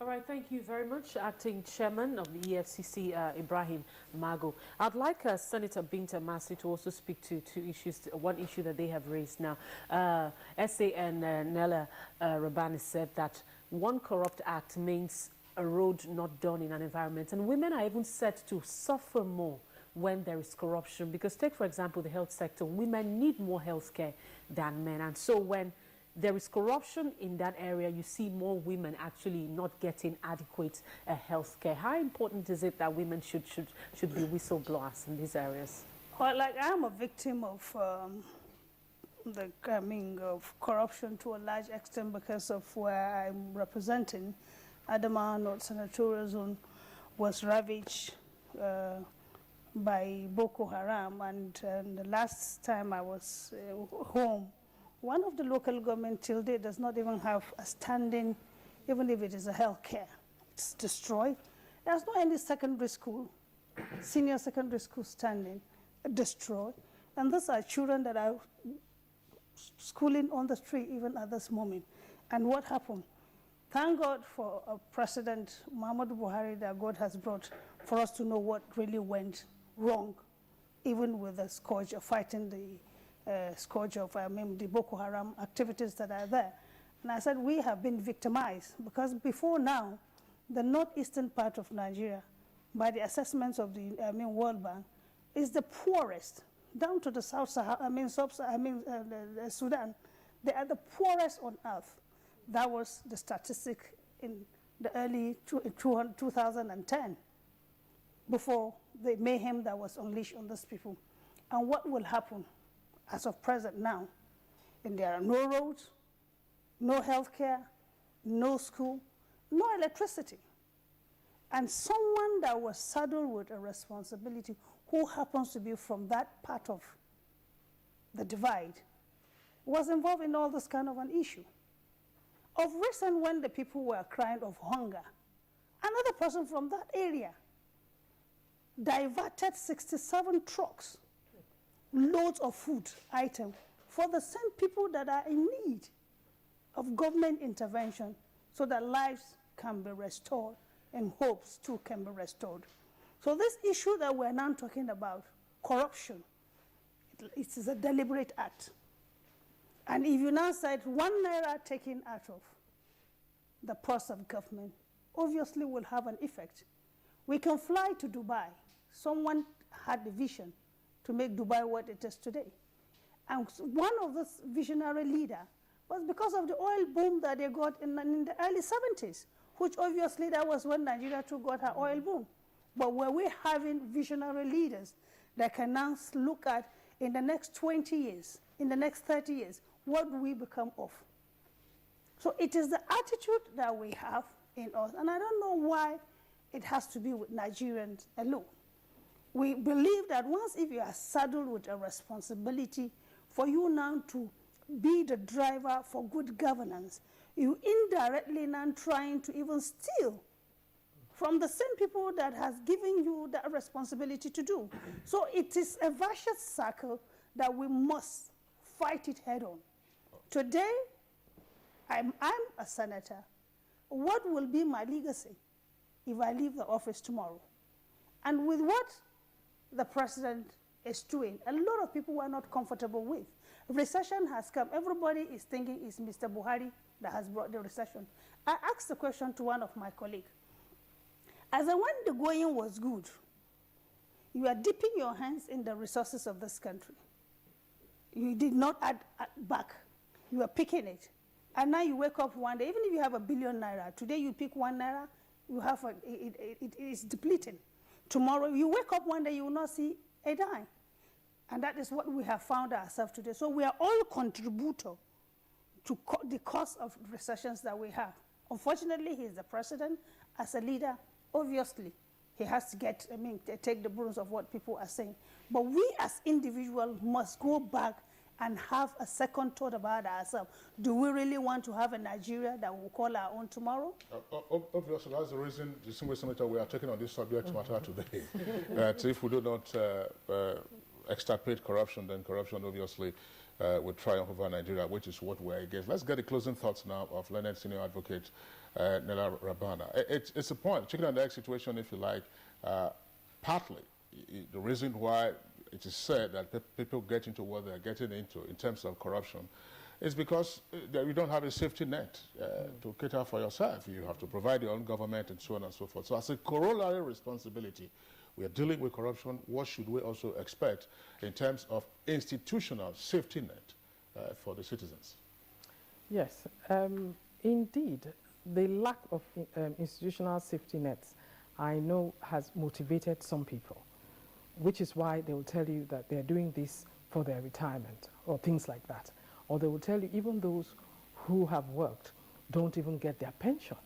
All right, thank you very much, Acting Chairman of the EFCC, Ibrahim Mago. I'd like Senator Binta Masi to also speak to two issues, one issue that they have raised now. SA and Nella Rabani said that one corrupt act means a road not done in an environment, and women are even said to suffer more when there is corruption, because take, for example, the health sector. Women need more health care than men, and so when there is corruption in that area, you see more women actually not getting adequate health care. How important is it that women should be whistleblowers in these areas?
Well, like, I'm a victim of of corruption to a large extent because of where I'm representing. Adamawa North Senatorial Zone was ravaged by Boko Haram, and the last time I was home, one of the local government till date does not even have a standing, even if it is a health care. It's destroyed. There's not any secondary school, senior secondary school standing, destroyed. And these are children that are schooling on the street even at this moment. And what happened? Thank God for President Muhammadu Buhari that God has brought for us to know what really went wrong, even with the scourge of fighting the scourge of the Boko Haram activities that are there. And I said we have been victimized, because before now, the northeastern part of Nigeria, by the assessments of the World Bank, is the poorest, down to the South Sahara, Sudan. They are the poorest on earth. That was the statistic in the early 2010, before the mayhem that was unleashed on those people. And what will happen as of present now? And there are no roads, no health care, no school, no electricity. And someone that was saddled with a responsibility, who happens to be from that part of the divide, was involved in all this kind of an issue. Of recent, when the people were crying of hunger, another person from that area diverted 67 trucks, loads of food items, for the same people that are in need of government intervention, so that lives can be restored and hopes too can be restored. So this issue that we're now talking about, corruption, it is a deliberate act. And if you now said 1 naira taken out of the purse of government, obviously will have an effect. We can fly to Dubai. Someone had the vision to make Dubai what it is today. And one of those visionary leaders was because of the oil boom that they got in the early 70s, which obviously that was when Nigeria too got her oil boom. But were we having visionary leaders that can now look at, in the next 20 years, in the next 30 years, what do we become of? So it is the attitude that we have in us, and I don't know why it has to be with Nigerians alone. We believe that once if you are saddled with a responsibility for you now to be the driver for good governance, you indirectly now trying to even steal from the same people that has given you that responsibility to do. So it is a vicious circle that we must fight it head on. Today, I'm a senator. What will be my legacy if I leave the office tomorrow? And with what the president is doing, a lot of people are not comfortable with. Recession has come. Everybody is thinking it's Mr. Buhari that has brought the recession. I asked the question to one of my colleagues. As when the going was good, you are dipping your hands in the resources of this country. You did not add back. You are picking it. And now you wake up one day, even if you have ₦1 billion, today you pick ₦1, you have it is depleting. Tomorrow you wake up one day, you will not see a dime. And that is what we have found ourselves today. So we are all contributor to the cause of recessions that we have. Unfortunately, he is the president. As a leader, obviously, he has to take the brunt of what people are saying. But we as individuals must go back and have a second thought about ourselves. Do we really want to have a Nigeria that we'll call our own tomorrow?
Obviously, that's the reason, distinguished Senator, we are taking on this subject matter today. That if we do not extirpate corruption, then corruption obviously will triumph over Nigeria, which is what we're against. Let's get the closing thoughts now of learned senior advocate Nella Rabana. It's a point, chicken and egg situation, if you like, partly the reason why it is said that people get into what they're getting into in terms of corruption is because you don't have a safety net to cater for yourself. You have to provide your own government and so on and so forth. So as a corollary responsibility, we are dealing with corruption. What should we also expect in terms of institutional safety net for the citizens?
Yes, indeed, the lack of institutional safety nets, I know, has motivated some people, which is why they will tell you that they're doing this for their retirement or things like that. Or they will tell you even those who have worked don't even get their pension.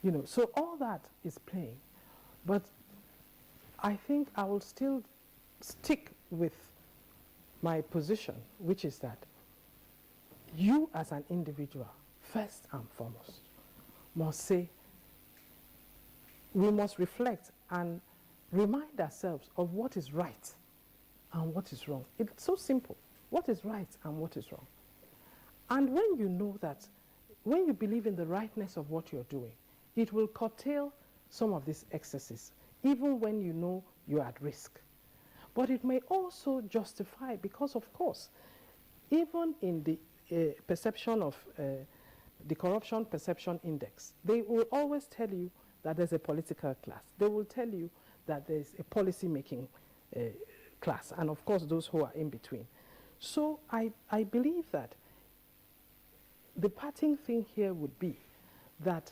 You know, so all that is playing. But I think I will still stick with my position, which is that you as an individual, first and foremost, must say, we must reflect and remind ourselves of what is right and what is wrong. It's so simple. What is right and what is wrong? And when you know that, when you believe in the rightness of what you're doing, it will curtail some of these excesses, even when you know you're at risk. But it may also justify, because of course, even in the perception of the Corruption Perception Index, they will always tell you that there's a political class. They will tell you that there's a policy-making class, and of course those who are in between. So I believe that the parting thing here would be that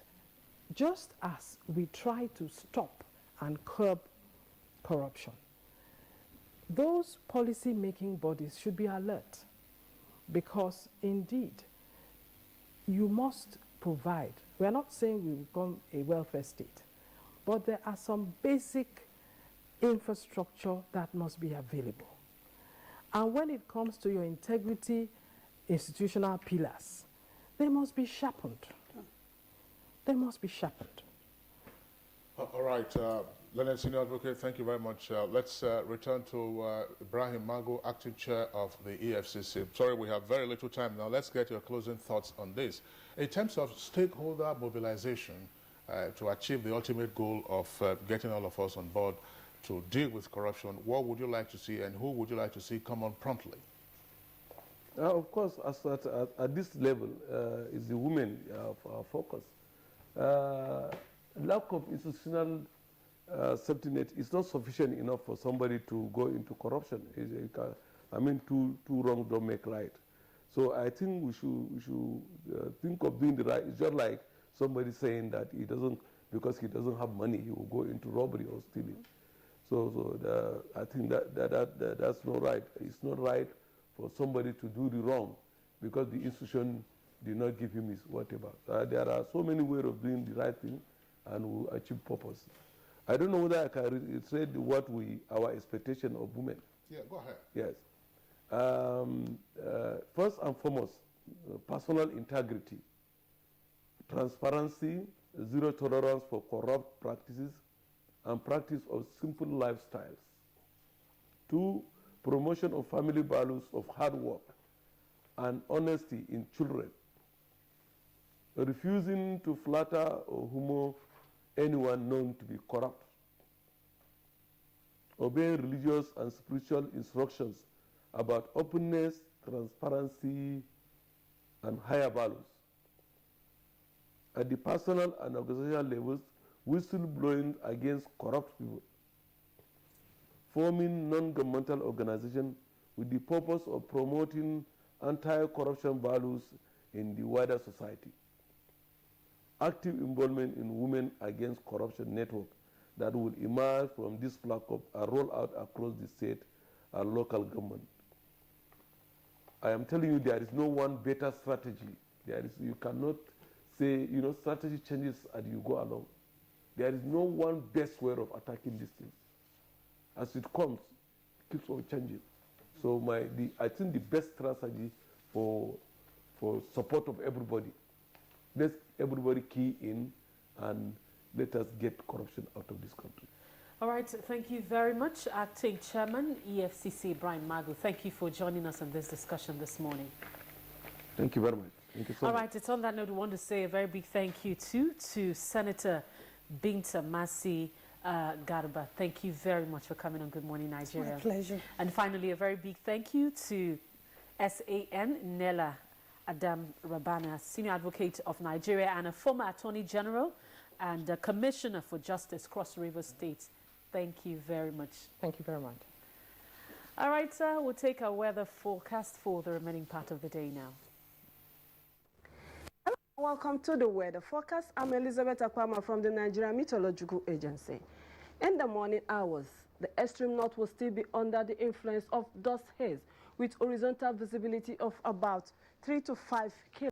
just as we try to stop and curb corruption, those policy-making bodies should be alert, because indeed you must provide. We are not saying we become a welfare state, but there are some basic infrastructure that must be available. And when it comes to your integrity institutional pillars, they must be sharpened. They must be sharpened.
All right, Leonard Senior Advocate, thank you very much. Let's return to Ibrahim Mago, Acting Chair of the EFCC. Sorry, we have very little time now. Let's get your closing thoughts on this. In terms of stakeholder mobilization to achieve the ultimate goal of getting all of us on board to deal with corruption, what would you like to see and who would you like to see come on promptly?
Of course, at this level, is the women of our focus. Lack of institutional safety net is not sufficient enough for somebody to go into corruption. I mean, two wrongs don't make right. So I think we should think of doing the right. It's just like somebody saying that because he doesn't have money, he will go into robbery or stealing. So I think that's not right. It's not right for somebody to do the wrong because the institution did not give him his whatever. There are so many ways of doing the right thing and will achieve purpose. I don't know whether I can reiterate our expectation of women.
Yeah, go ahead.
Yes. First and foremost, personal integrity, transparency, zero tolerance for corrupt practices and practice of simple lifestyles. 2, promotion of family values of hard work and honesty in children. Refusing to flatter or humor anyone known to be corrupt. Obeying religious and spiritual instructions about openness, transparency, and higher values. At the personal and organizational levels, whistleblowing against corrupt people. Forming non-governmental organizations with the purpose of promoting anti-corruption values in the wider society. Active involvement in Women Against Corruption Network that will emerge from this platform and roll out across the state and local government. I am telling you, there is no one better strategy. You cannot say, strategy changes as you go along. There is no one best way of attacking these things. As it comes, it keeps on changing. So I think the best strategy for support of everybody, let everybody key in and let us get corruption out of this country.
All right, thank you very much, Acting Chairman, EFCC, Brian Magu. Thank you for joining us in this discussion this morning.
Thank you very much. Thank you so much.
All right, it's on that note, we want to say a very big thank you to Senator Binta Masi Garba. Thank you very much for coming on Good Morning Nigeria.
It's my pleasure.
And finally, a very big thank you to SAN Nella Adam Rabana, Senior Advocate of Nigeria and a former Attorney General and a Commissioner for Justice, Cross River State. Thank you very much.
Thank you very much.
All right, sir, we'll take our weather forecast for the remaining part of the day now.
Welcome to the weather forecast. I'm Elizabeth Akwama from the Nigerian Meteorological Agency. In the morning hours, the extreme north will still be under the influence of dust haze with horizontal visibility of about 3 to 5 kilometers.